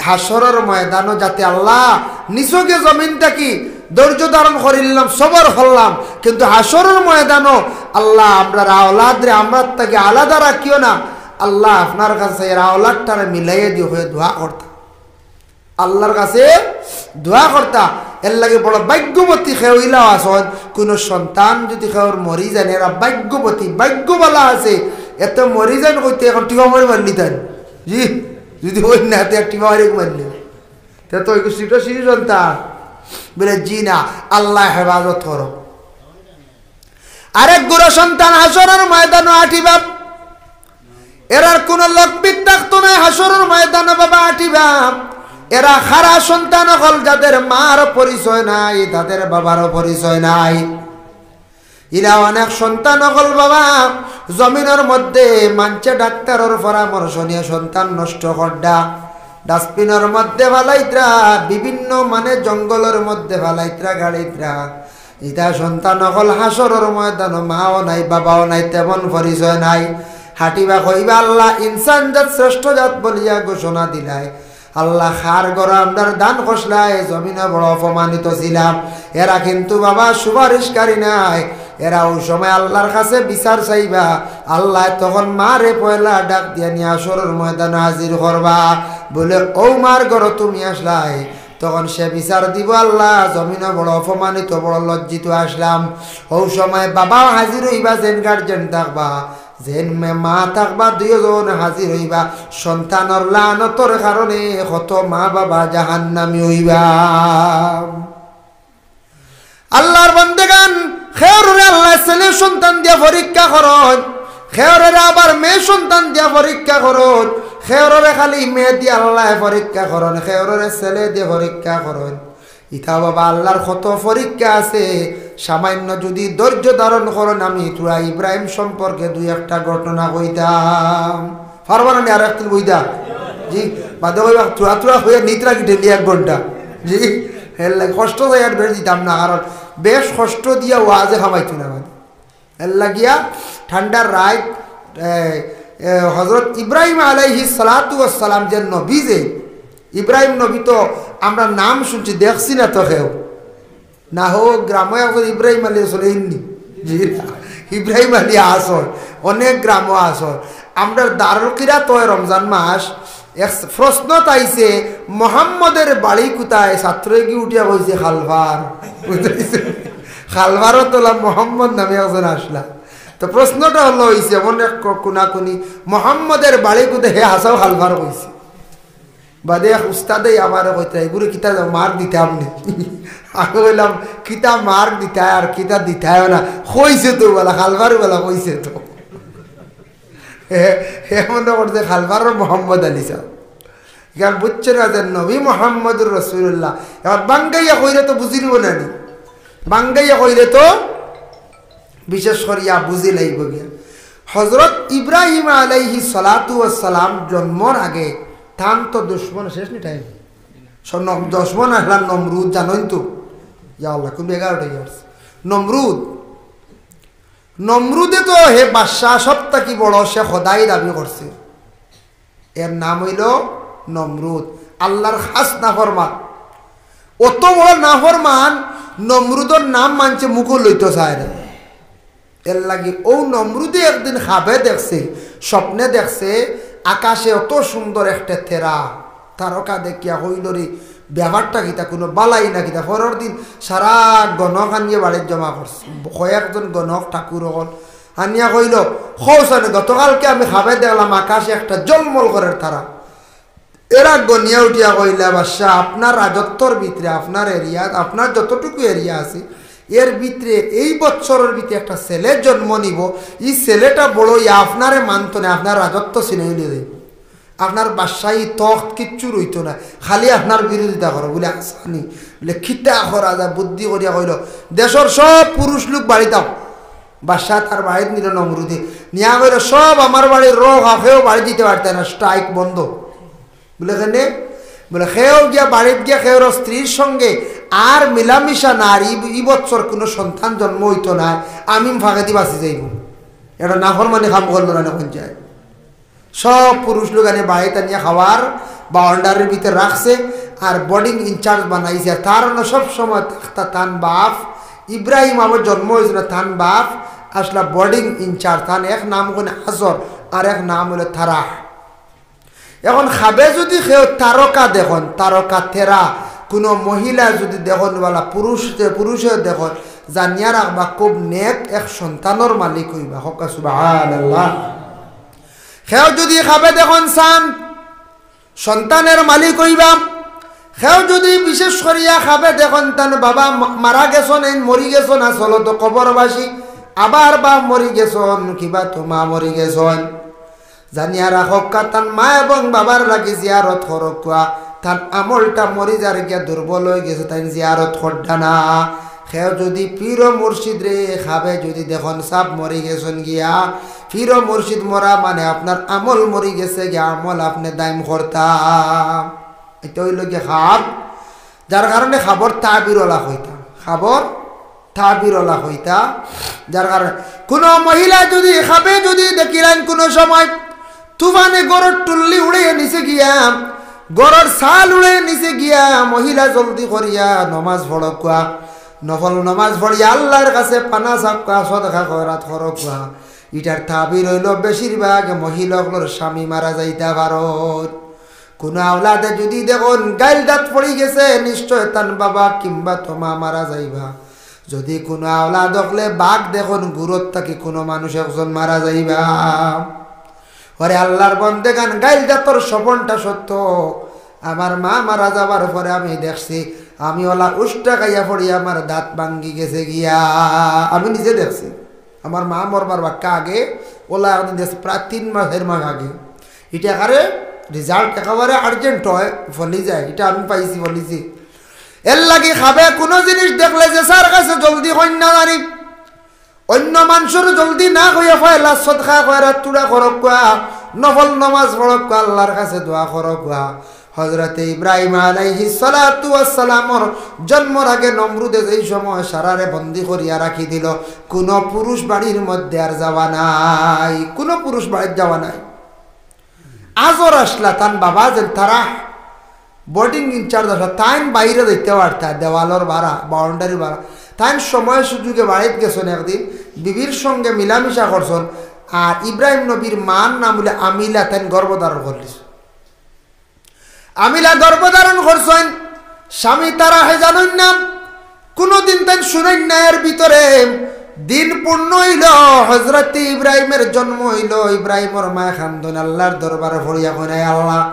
হাসরের ময়দানও যাতে আল্লাহ নিচকে জমিন থাকি ধৈর্য ধারণ করিলাম সবর করলাম কিন্তু হাসরের ময়দানও আল্লাহ আমরা আওলাদ রে আমরা তাকে আলাদা রাখিও না আল্লাহ আপনার কাছে এর আওলাদটারে মিলাইয়ে দিও হয়ে দোয়া করতা আল্লাহর কাছে দোয়া করতা এর লাগে বড় ভাগ্যবতী খেউইলা আসন কোনো সন্তান যদি খেউর মরি যান এরা ভাগ্যবতী ভাগ্যবালা আছে এত মরি যান কইতে এখন টিপা মারি মারলি তাই জি যদি ওই না টিপা মারি মারলি তো ওই শিশু সন্তান বলে জি না আল্লাহ হেফাজত করো আরেক গুরু সন্তান হাসরের ময়দানে আটিবা এরার কোন লকবিক থাকতো না হাসরের ময়দানে বাবা আটিবা এরা খারা সন্তান হল যাদের মার পরিচয় নাই তাদের বাবারও পরিচয় নাই এরা অনেক সন্তান হল বাবা জমিনের মধ্যে মানছে ডাক্তারের পরামর্শ নিয়ে সন্তান নষ্ট করডা ডাস্টবিনের মধ্যে ফালাইত্রা বিভিন্ন মানে জঙ্গলের মধ্যে ফালাইত্রা গাড়িত্রা ইটা সন্তান হল হাসরের ময়দান মাও নাই বাবাও নাই তেমন পরিচয় নাই হাঁটিবা কইবা আল্লাহ ইনসান জাত শ্রেষ্ঠ জাত বলিয়া ঘোষণা দিলাই আল্লাহ খার গড় আমদার দান খসলাই জমিনে বড় অপমানিত ছিলাম এরা কিন্তু বাবা সুপারিশকারী নাই এরা ওই সময় আল্লাহর কাছে বিচার চাইবা আল্লাহ তখন মারে পয়লা ডাক দিয়া নিয়ে আসরের ময়দানে হাজির করবা বলে ও মার গড় তুমি আসলাই তখন সে বিচার দিব আল্লাহ জমিনে বড় অপমানিত বড় লজ্জিত আসলাম ওই সময় বাবাও হাজির হইবা যেন গার্জেন থাকবা যেন মা থাকবা দুইজন হাজির হইবা সন্তানর লানতর কারণে কত মা বাবা জাহান্নামী হইবা। আল্লাহর বান্দাগান খেয়রে আল্লাহ ছেলে সন্তান দিয়া পরীক্ষা করন, খেয়রে আবার মেয়ে সন্তান দিয়া পরীক্ষা করন, খেয়রে খালি মেয়ে দিয়ে আল্লাহ পরীক্ষা করন, খেয়রে ছেলে দিয়ে পরীক্ষা করন। ইতা বাবা আল্লাহর কত পরীক্ষা আছে। সামান্য যদি ধৈর্য ধারণ করেন, আমি তোরা ইব্রাহিম সম্পর্কে দুই একটা ঘটনা কইতাম। পারবা না আর একদিন বইতা জি বাদে কইবা তোরা তোরা হয়ে নিদ্রা কি ডেলি 1 ঘন্টা জি এর লাগে কষ্ট যায় আর বের দিতাম না, কারণ বেশ কষ্ট দিয়া ওয়াজে খামাইতো না মানে এর লাগিয়া ঠান্ডার রাত হযরত ইব্রাহিম আলাইহিস সালাতু ওয়াস সালাম যে নবী, যে ইব্রাহিম নবী তো আমরা নাম শুনছি, দেখছি না তো কেউ না হোক গ্রামে এখন ইব্রাহিম আলী চলেননি জি ইব্রাহিম আলী আসর অনেক গ্রামও আসর। আমরা দারুল কিরাত রমজান মাস এক প্রশ্ন তাইছে মোহাম্মদের বাড়ি কোথায়, ছাত্রে কি উঠিয়া কইছে খালভার, খালভারও তোলা মোহাম্মদ নামে একজন আসলা। তো প্রশ্নটা হলো হয়েছে অনেক কোনাকুনি মোহাম্মদের বাড়ি কোথায়, হে হাসাও খালভার কইছে। বাদে উস্তাদে আমার কইতে এগুলো কিতা মার দিতাম নি, আমি বললাম কিতা মার দিতায় আর কিতা দিতায় না, কইছে তো বলা খালভার বলা কইছে তো হে মনে করছে খালভার মোহাম্মদ আলী সাহ। এখানে বুঝছে না যে নবী মোহাম্মদুর রসুল্লাহ। এবার বাঙ্গাইয়া কইলে তো বুঝি নিব না, বাঙ্গাইয়া কইলে তো বিশেষ করিয়া বুঝি লাগব গিয়া। হজরত ইব্রাহিম আলাইহি সালাতু ওয়াস সালাম জন্মর আগে থান তো দুশ্মন শেষ নি টাইম দুশ্মন আসলাম নমরুদ, জানেন তো ইয়া আল্লাহ কোন 11টা ইয়ার্স নমরুদ। নমরুদে তো হে বাদশাহ সবটা কি বড়, সে খোদাই দাবি করছে, এর নাম হইল নমরুদ, আল্লাহর খাস নাফরমান। অত বড় নাফরমান নমরুদের নাম মানছে মুখ লইতে চায় না। এর লাগি ও নমরুদে একদিন খাবে দেখছে, স্বপ্নে দেখছে আকাশে অত সুন্দর একটা তেরা তারকা দেখিয়া হইল রে ব্যাপারটা কিতা কোনো বালাই না কিতা। পরের দিন সারা গণক আনিয়ে বাড়ির জমা করছে, কয়েকজন গণক ঠাকুর হল আনিয়া কইল খৌসানে গতকালকে আমি খাবে দেখলাম আকাশে একটা জলমল করার তারা। এরা গনিয়া উঠিয়া কইলা বাদশাহ আপনার রাজত্বর ভিতরে আপনার এরিয়া আপনার যতটুকু এরিয়া আছে এর ভিতরে এই বছরের ভিতরে একটা ছেলে জন্ম নিব, এই ছেলেটা বড় আপনারে মানত না, আপনার রাজত্ব ছিনাই নিয়ে দেব, আপনার বাদশাহী তখ্ত কিচ্ছু রইত না, খালি আপনার বিরোধিতা করো বলে আসানি বলে খিতা করা যায় বুদ্ধি করিয়া কইল দেশের সব পুরুষ লোক বাড়ি দাও। বাদশাহ তার বাড়িতে নিল নমরুদে, নিয়া কইল সব আমার বাড়ির রোগ হাফেও বাড়ি দিতে পারতেন না, স্ট্রাইক বন্ধ। বলে কেনে বলে সেও গিয়া বাড়িতে গিয়া সেওর স্ত্রীর সঙ্গে আর মিলামিশা না, আর ই বছর কোনো সন্তান জন্ম হইতো না, আমি ফাঁকাতি বাঁচি যাইব। এটা নাফর মানে কাম করলো না এখন যায়। সব পুরুষ লোক আনে বাড়িতে নিয়ে খাওয়ার বাউন্ডারির ভিতরে রাখছে আর বোর্ডিং ইনচার্জ বানাইছে। তার সব সময় তান বাপ ইব্রাহিম আবার জন্ম হয়েছিল, তান বাপ আসলা বোর্ডিং ইনচার্জ, তান এক নাম ওখানে হাজর আর এক নাম হলো থারাহ। এখন খাবে যদি কেউ তারকা দেখুন, তারকা তেরা কোনো মহিলা যদি দেখুন বলা পুরুষে দেখুন, জানিয়া রাখবা খুব নেক এক সন্তানের মালিক হইবা। হকা সুবহানাল্লাহ। সেও যদি খাবে দেখুন চান সন্তানের মালিক হইবা। সেও যদি বিশেষ করিয়া খাবে দেখুন তান বাবা মারা গেছন, মরি গেছন আসলে তো কবরবাসী, আবার বা মরি গেছন কিবা তোমা মরি গেছন, জানিয়া রাখক তান মা এবং বাবার লাগি জিয়ারত করকুয়া, তার আমলটা মরি যার গিয়া দুর্বল হয়ে গেছে তাই জিয়ারত করডা না। সেও যদি পীর মুর্শিদ রে খাবে যদি দেখুন সাপ মরি গেছেন গিয়া, পীর মুর্শিদ মরা মানে আপনার আমল মরি গেছে গিয়া, আমল আপনি দাইম করতাম। এটা হইল গিয়া খাব, যার কারণে খাবর তাবিরওয়ালা হইতা, খাবর তাবিরওয়ালা হইতা। যার কারণে কোনো মহিলা যদি খাবে যদি দেখিলেন কোনো সময় তুফানে গরর টুল্লি উড়ে নিচে গিয়া, গরর ছাল উড়ে নিচে গিয়া, মহিলা জলদি করিয়া নমাজ পড়কুয়া, নফল নমাজ পড়িয়া আল্লাহর কাছে পানা চাপকা সদকা খয়রাত করকুয়া। ইটার তাবির হইল বেশিরভাগ মহিলাগুলোর স্বামী মারা যাইতা পারত। কোনো আওলাদে যদি দেখুন গাইল দাঁত পড়ি গেছে নিশ্চয় তান বাবা কিংবা তোমা মারা যাইবা। যদি কোনো আওলাদ হকলে বাঘ দেখুন গুরুত থাকি কোনো মানুষ একজন মারা যাইবা। ওরে আল্লাহর বন্দেগান গাইল যা তোর স্বপনটা সত্য। আমার মা মারা যাবার পরে আমি দেখছি আমি ওলা উষ্টা খাইয়া পড়ি আমার দাঁত ভাঙ্গি গেছে গিয়া। আমি নিজে দেখছি আমার মা মরবার বাক্কা আগে ওলা একদিন দেখছি প্রায় 3 মাসের মাস আগে। এটা আরে রেজাল্ট একেবারে আর্জেন্ট হয় ফলি যায়, এটা আমি পাইছি বলিছি। এর লাগে খাবে কোনো জিনিস দেখলে যে স্যার কাছে জলদি হইন না জানি অন্য মানুষের জলদি না হইয়া ফয়লা সদকা করা তুড়া করক কোয়া নফল নামাজ পড়ক কোয়া আল্লাহর কাছে দোয়া করক কোয়া। হযরতে ইব্রাহিম আলাইহিস সালাতু ওয়াস সালামর জন্মর আগে নমরুদে যেই সময় সারারে বন্দী করিয়া রাখি দিল, কোন পুরুষ বাড়ির মধ্যে আর যাওয়া নাই, কোন পুরুষ বাড়ির যাওয়া নাই। আজর আসলা তান বাবা যে তারা বোর্ডিং ইনচার্জ আসা তাইন বাইরে দেখতে পারতা দেওয়ালর বাড়া বাউন্ডারি বাড়া তাইন সময় সুযোগে বাড়িতে গেছেন একদিন বিবির সঙ্গে মিলামিশা করছেন। আর ইব্রাহিম নবীর মান নাম বলে আমিলা তাইন গর্ভধারণ করলিস। আমিলা গর্ভধারণ করছেন স্বামী তারা হে জানেন না কোনদিন তাই শুনেন না। এর ভিতরে দিন পূর্ণ হইল হযরত ইব্রাহিমের জন্ম হইল। ইব্রাহিমর মা খান্দন আল্লাহর দরবারে ভরিয়া কয় আল্লাহ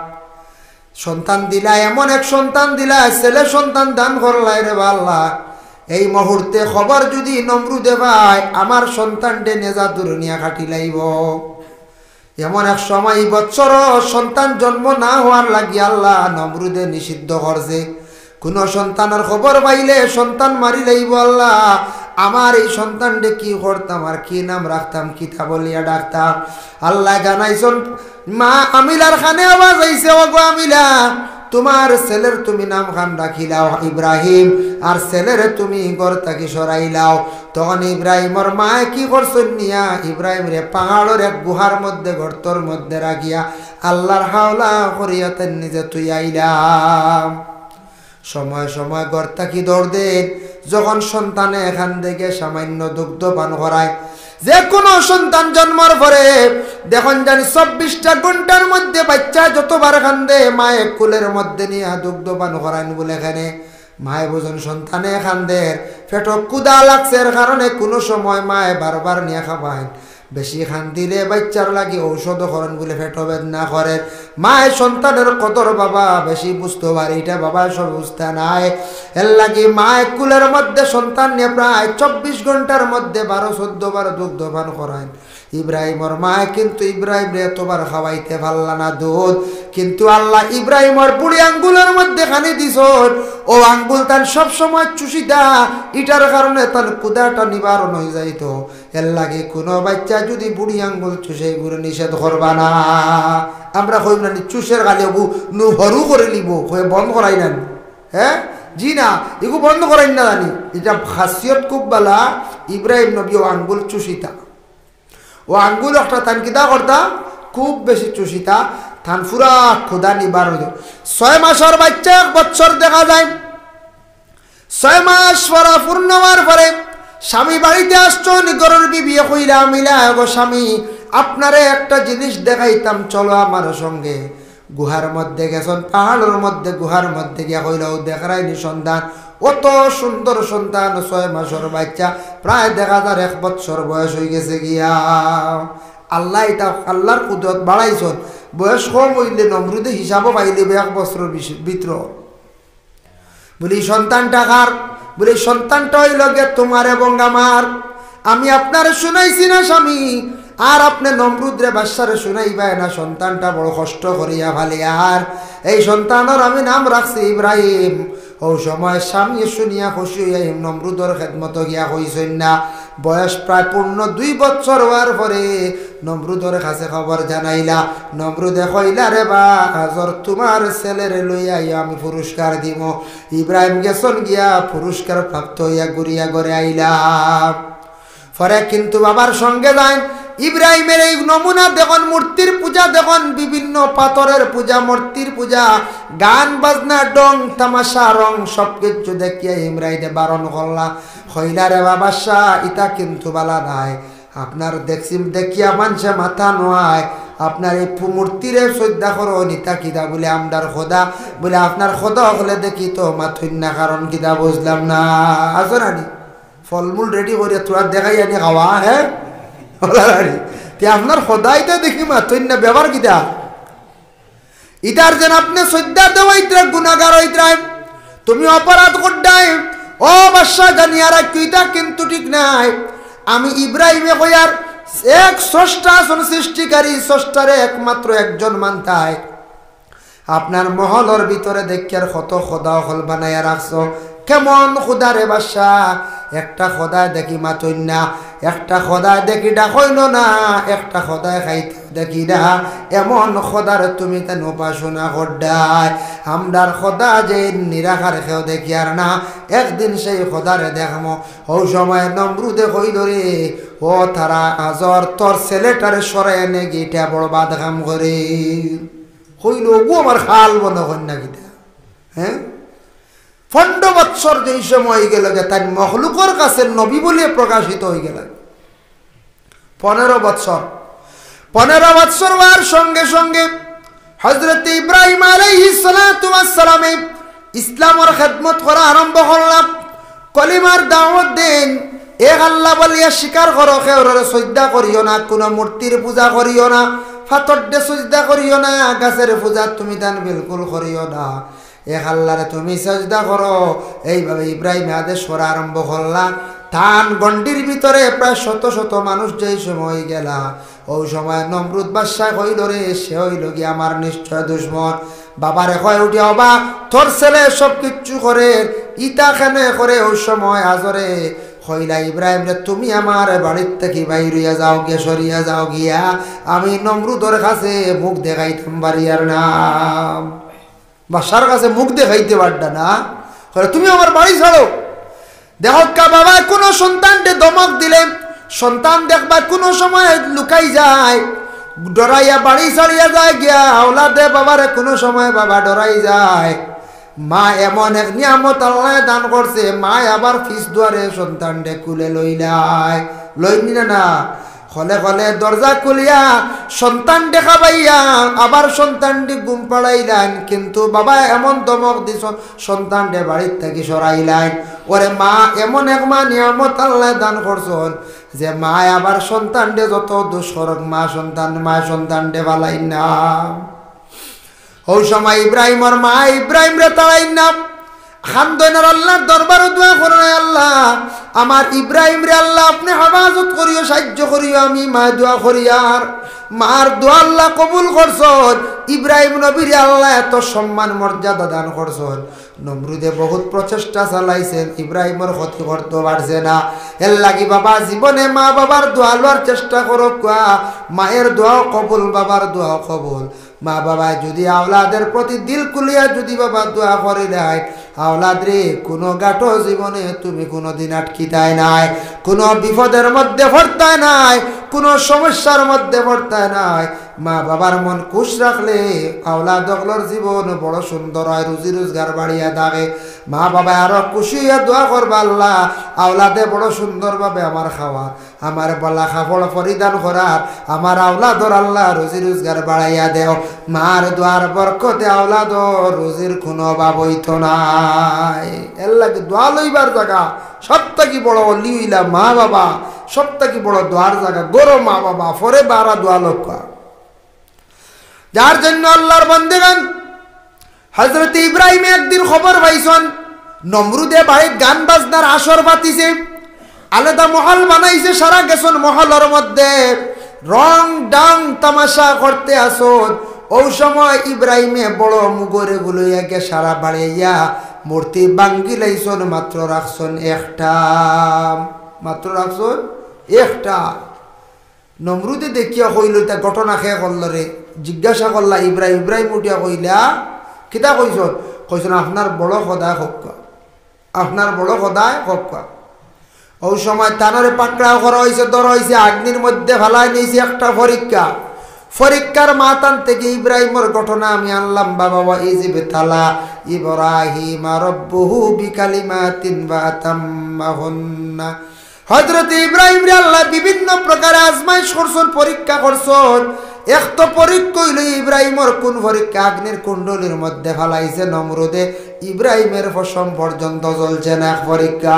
সন্তান দিলা, এমন এক সন্তান দিলা, ছেলে সন্তান দান করলাই রে আল্লাহ। এই মুহূর্তে খবর যদি নমরুদে ভাই আমার সন্তানটে নেজা দুনিয়া খাটি লাইব। এমন এক সময় বৎসর সন্তান জন্ম না হওয়ার লাগি আল্লাহ নমরুদে নিষিদ্ধ করছে। কোন সন্তানের খবর পাইলে সন্তান মারি লাইব আল্লাহ। আমার এই সন্তানটে কি করতাম আর কি নাম রাখতাম কিতা বলিয়া ডাকতাম। আল্লাহ জানাইছেন মা আমিলার খানে আওয়াজ আইছে, ওগো আমিলা তোমার ছেলের তুমি নাম খান রাখিলাও ইব্রাহিম, আর ছেলের তুমি ঘর থাকি সরাইলাও। তখন ইব্রাহিমর মা কি করছেন নিয়া ইব্রাহিম রে পাহাড়ের এক গুহার মধ্যে গর্তর মধ্যে রাখিয়া আল্লাহর হাওলা করিয়া তেন নিজে তুই আইলাম। সময় সময় ঘর থাকি দৌড় দেন যখন সন্তানে এখান থেকে সামান্য দুগ্ধ পান করায়। যে কোনো সন্তান জন্মের পরে দেখুন জানি 24টা ঘন্টার মধ্যে বাচ্চা যতবার কান্দে মায়ে কুলের মধ্যে নিয়ে দুগ্ধ পান করাইন বলে এখানে মায়ে বোঝেন সন্তানে কান্দে পেট কুদা লাগছে এর কারণে কোনো সময় মায়ে বারবার নিয়ে খাবাইন। বেশি খান দিলে বাচ্চার লাগি ঔষধ করেন বলে পেট বেদনা করেন। মায়ের সন্তানের কদর বাবা বেশি বুঝতে পারে, এটা বাবা সব বুঝতে নাই। এর লাগি মায়ের কুলের মধ্যে সন্তান নিয়ে প্রায় 24 ঘন্টার মধ্যে 12-14 বার দুগ্ধ পান করায়। ইব্রাহিমর মায় কিন্তু ইব্রাহিম রে এতবার খাওয়াইতে পারলা না দুধ, কিন্তু আল্লাহ ইব্রাহিমর বুড়ি আঙ্গুলের মধ্যে খানি দিছ। ও আঙ্গুল তার সব সময় চুষিদা, এটার কারণে তার কুদাটা নিবারণ হয়ে যাইত। এর লাগে কোনো বাচ্চা যদি বুড়ি আঙ্গুল চুষে ঘুরে নিষেধ করবা না। আমরা কইব না চুষের গালে নু হরু করে লিব হয়ে বন্ধ করাই না, হ্যাঁ জি না এগু বন্ধ করাই না জানি। এটা খাসিয়ত খুব বালা। ইব্রাহিম নবী ও আঙ্গুল চুষিতা, ও আঙ্গুল একটা তান কিতা করতা খুব বেশি চুষিতা থান ফুরা খোদা নিবার হইত। 6 মাসের বাচ্চা 1 বছর দেখা যায়। 6 মাস পরা পূর্ণ হওয়ার পরে স্বামী বাড়িতে আসছো, নিগরের বিবি কইলা মিলা গো স্বামী আপনারে একটা জিনিস দেখাইতাম চলো আমার সঙ্গে। গুহার মধ্যে গেছেন, পাহাড়ের মধ্যে গুহার মধ্যে গিয়া কইলাও দেখারাইনি সন্তান, অত সুন্দর সন্তান 6 মাসের বাচ্চা, প্রায় দেখা যায় 1 বছর বয়স হয়ে গেছে গিয়া। আল্লাহ এটা আল্লাহর কুদরত বাড়াইছেন। বয়স কম হইলে নমরুদে হিসাবও পাইলে 1 বছরের ভিতর। বলি সন্তানটা কার? বলি সন্তানটা হইল গে তোমার এবং আমার। আমি আপনারে শুনাইছি না স্বামী, আর আপনি নমরুদ্রে বাদশারে শুনাইবা না। সন্তানটা বড় কষ্ট করিয়া ভালে, আর এই সন্তানের আমি নাম রাখছি ইব্রাহিম। ও সময় স্বামী শুনিয়া খুশি হইয়া নমরুদর খেদমত গিয়া কইছেন না। বয়স প্রায় পূর্ণ 2 বছর হওয়ার পরে নমরুদর কাছে খবর জানাইলা। নমরুদে কইলা রে বা আজর তোমার ছেলেরে লইয়া আমি পুরস্কার দিব। ইব্রাহিম গেছন গিয়া পুরস্কার প্রাপ্ত হইয়া ঘুরিয়া ঘরে আইলাম। পরে কিন্তু বাবার সঙ্গে যাই ইব্রাহিমের এই নমুনা দেখুন, মূর্তির পূজা দেখুন, বিভিন্ন পাথরের পূজা, মূর্তির পূজা, গান বাজনা, ডং তামাশা, রং সবকিছু দেখিয়া ইব্রাহিমে বারণ করলা। হইলা রে বাবাসা ইটা কিন্তু বালা নাই। আপনার দেখছি দেখিয়া মানুষে মাথা নোয়ায়, আপনার এই মূর্তিরে শ্রদ্ধা করো নিতা কিতা বলে আমদার খোদা বলে আপনার খোদা হলে দেখি তো মাথুন না, কারণ কিতা বুঝলাম না। আসো নানি ফলমূল রেডি করে তোরা দেখাই আনি খাওয়া হ্যাঁ তে আপনার সদাইতে দেখি মাতই না ব্যবহার কিতা ইতার যেন আপনি শ্রদ্ধা দেওয়াইত্রা গুণাগার হইত্রায় তুমি অপরাধ করডাই ও বাদশা জানিয়া রাখি ইতা কিন্তু ঠিক নাই আমি ইব্রাহিমে কইয়ার এক স্রষ্টা আছেন সৃষ্টিকারী স্রষ্টারে একমাত্র একজন মানতায় আপনার মহলর ভিতরে দেখিয়ার কত খোদা হল বানাইয়া রাখছো কেমন খোদারে বাদশা একটা খোদায় দেখি মাতই না একটা খোদায় দেখি ডাকইন না একটা খোদায় খাইতে দেখি না এমন খোদার তুমি তেন উপাসনা করডাই আমরার খোদা যে নিরাকার খেও দেখি আর না একদিন সেই খোদারে দেখমো ও সময় নমরুদে কইল রে ও তারা আজর তোর ছেলেটারে সরাই এনে গিটা বড় বাদ কাম করে কইল গো আমার খাল বন্ধ কন্যা গিটা হ্যাঁ 15 বছর যেই সময় হয়ে গেল তাই মখলুকর কাছে নবী বলে প্রকাশিত হয়ে গেল 15 বছর হওয়ার সঙ্গে সঙ্গে হযরত ইব্রাহিম আলাইহিস সালাতু ওয়াস সালামে ইসলামের খেদমত করা আরম্ভ করলাম কলিমার দাওয়াত দেন এক আল্লাহ বলিয়া স্বীকার করো কেউরে সজদা করিও না কোনো মূর্তির পূজা করিও না ফাতরডে সজদা করিও না গাছের পূজা তুমি তান বিলকুল করিও না এক আল্লাহরে তুমি সাজদা করো এইভাবে ইব্রাহিম আদেশ করা আরম্ভ করলাম ধান গন্ডির ভিতরে প্রায় শত শত মানুষ যেই সময় গেলা ওই সময় নমরুদ বাদশা কইল রে সে হইল কি আমার নিশ্চয় দুশ্মন বাবারে কয় উঠে অবা তোর ছেলে সব কিচ্ছু করে ইটা খানে করে ওই সময় আজরে কইলা ইব্রাহিম রে তুমি আমার বাড়ির থেকে বাইরিয়া যাও গিয়া সরিয়া যাও গিয়া আমি নমরুদের কাছে মুখ দেখাইতাম বাড়িয়ার নাম বাসার কাছে মুখ দেখাইতে পারডা না তুমি আমার বাড়ি ছাড়ো দেখকা বাবা কোনো সন্তানকে ধমক দিলে সন্তান দেখবা কোনো সময় লুকাই যায় ডরাইয়া বাড়ি ছাড়িয়া যায় গিয়া আওলাদে বাবারে কোনো সময় বাবা ডরাই যায় মা এমন এক নিয়ামত আল্লাহ দান করছে মা আবার ফিস দুয়ারে সন্তানকে কুলে লইলাই লইনি না হলে হলে দরজা খুলিয়া সন্তান দেখা পাইয়া আবার সন্তানটি ঘুম পাড়াইলেন কিন্তু বাবা এমন দমক দিস সন্তানটে বাড়ির থেকে সরাইলেন ওরে মা এমন এক মা নিয়ামত আল্লাহ দান করছেন যে মা আবার সন্তানটে যত দুঃসরক মা সন্তানটে বালাই না ওই সময় ইব্রাহিমর মা ইব্রাহিম রে তাড়াই না খানদনার আল্লাহর দরবারে দোয়া করেন আল্লাহ আমার ইব্রাহিম রে আল্লাহ আপনি হেফাজত করিও সাহায্য করিও আমি মা দোয়া করি আর মার দোয়া আল্লাহ কবুল করছেন ইব্রাহিম নবীর আল্লাহ এত সম্মান মর্যাদা দান করছেন নমরুদে বহুত প্রচেষ্টা চালাইছেন ইব্রাহিমের ক্ষতি করতে পারছে না এর লাগি বাবা জীবনে মা বাবার দোয়া লওয়ার চেষ্টা করো মায়ের দোয়াও কবুল বাবার দোয়াও কবুল মা বাবা যদি আওলাদের প্রতি দিল কুলিয়া যদি বাবা দোয়া করে দেয় আওলাদ রে কোনো গাঠো জীবনে তুমি কোনোদিন আটকিতায় নাই কোনো বিপদের মধ্যে পড়তায় নাই কোনো সমস্যার মধ্যে পড়তায় নাই মা বাবার মন খুশ রাখলে আওলাদগুলোর জীবন বড় সুন্দর হয় রুজি রোজগার বাড়িয়া থাকে মা বাবা আরো খুশি হইয়া দোয়া করবা আল্লাহ আওলাদে বড় সুন্দরভাবে আমার খাওয়া আমার বলা খাফড় পরিধান করার আমার আওলাদর আল্লাহ রুজি রোজগার বাড়াইয়া দেও মার দোয়ার বরকতে আওলাদর রুজির কোনো অভাব হইত নাই এর লাগে দোয়া লইবার জায়গা সবথেকে বড় অলি হইলা মা বাবা সবথেকে বড় দোয়ার জায়গা গরো মা বাবা পরে বারা দোয়া লক্ষ্য যার জন্য আল্লাহর বান্দাগণ হযরত ইব্রাহিম একদিন খবর পাইছেন নমরুদে বাড়িতে গান বাজনার আসর বাতিছে আলাদা মহল বানাইছে সারা গেছেন মহলের মধ্যে রং ডাং তামাশা করতে আসন ওই সময় ইব্রাহিমে বড় মুগরে গুলোইয়া গে সারা বাড়িয়া মূর্তি ভাঙ্গি লাইছেন মাত্র রাখছেন একটা নমরুদে দেখিয়া কইল তা ঘটনা খেয়ে করল রে জিজ্ঞাসা করলা ইব্রাহিম উঠিয়া কইলা কিতা কইছেন আপনার বড় খোদায় হক ওই সময় তানরে পাকড়াও করা হয়েছে ধরা হয়েছে আগ্নির মধ্যে ফেলাই নিয়েছে একটা পরীক্ষার মাতান থেকে ইব্রাহিমের ঘটনা আমি আনলাম বাবা ইজিবে তালা ইব্রাহিম রব্বুহু বিকালিমাতিন ফাতাম্মাহুন্না হযরত ইব্রাহিম রে আল্লাহ বিভিন্ন প্রকার আজমাইশ করছেন পরীক্ষা করছেন এক তো পরীক্ষা হইল ইব্রাহিমর কোন পরীক্ষা আগ্নির কুণ্ডলীর মধ্যে ফালাইছে নমরুদে, ইব্রাহিমের পশম পর্যন্ত জ্বলছে না এক পরীক্ষা।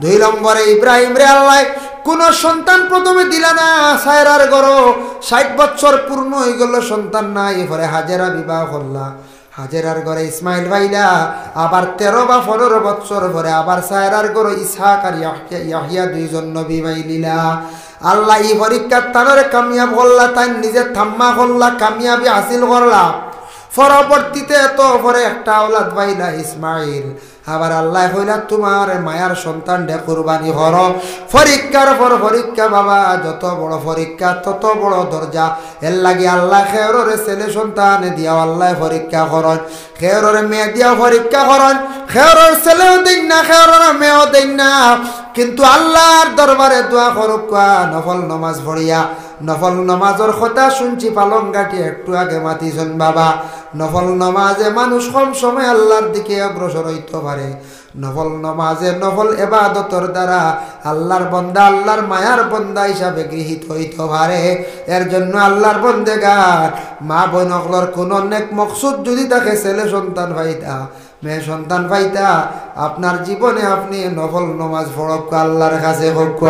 2 নম্বরে ইব্রাহিম রে আল্লাহ কোন সন্তান প্রথমে দিলা না, সায়রার গরো 60 বছর পূর্ণ হয়ে গেল সন্তান নাই, এরপরে হাজেরা বিবাহ করলা, হাজেরার ঘরে ইসমাইল ভাইলা, আবার 13 বা 15 বছর পরে আবার সায়রার ঘরে ইসহাক আর ইয়াহিয়া 2 জন নবী ভাইলিলা। আল্লাহ এই পরীক্ষার তানরে কামিয়াব করলা, তাই নিজে থাম্মা করলা, কামিয়াবি হাসিল করলা। পরবর্তীতে এত পরে একটা আওলাদ পাইলা ইসমাইল, আবার আল্লাহ কইলা তোমার মায়ার সন্তান ডে কুরবানি কর। পরীক্ষার পর পরীক্ষা বাবা, যত বড় পরীক্ষা তত বড় দরজা। এর লাগে আল্লাহ খেয়রের ছেলে সন্তান দিয়া আল্লাহ পরীক্ষা করন, খেয়রের মেয়ে দিয়া পরীক্ষা করন। খেয়রের ছেলেও দেন না, খেয়রের মেয়েও দেন না, কিন্তু আল্লাহর দরবারে দোয়া করুক নফল নমাজ পড়িয়া। নফল নমাজের কথা শুনছি পালং গাটি একটু আগে মাতিছেন বাবা। নফল নমাজে মানুষ কম সময় আল্লাহর দিকে অগ্রসর হইতে পারে। নফল নমাজে নফল ইবাদতের দ্বারা আল্লাহর বন্দা আল্লাহর মায়ার বন্দা হিসাবে গৃহীত হইতে পারে। এর জন্য আল্লাহর বন্দেগার মা বোনগুলোর কোন নেক মকসুদ যদি তাকে ছেলে সন্তান পাইতা, মেয়ে সন্তান পাইতা, আপনার জীবনে আপনি নফল নমাজ পড়ক, আল্লাহর কাছে হোক।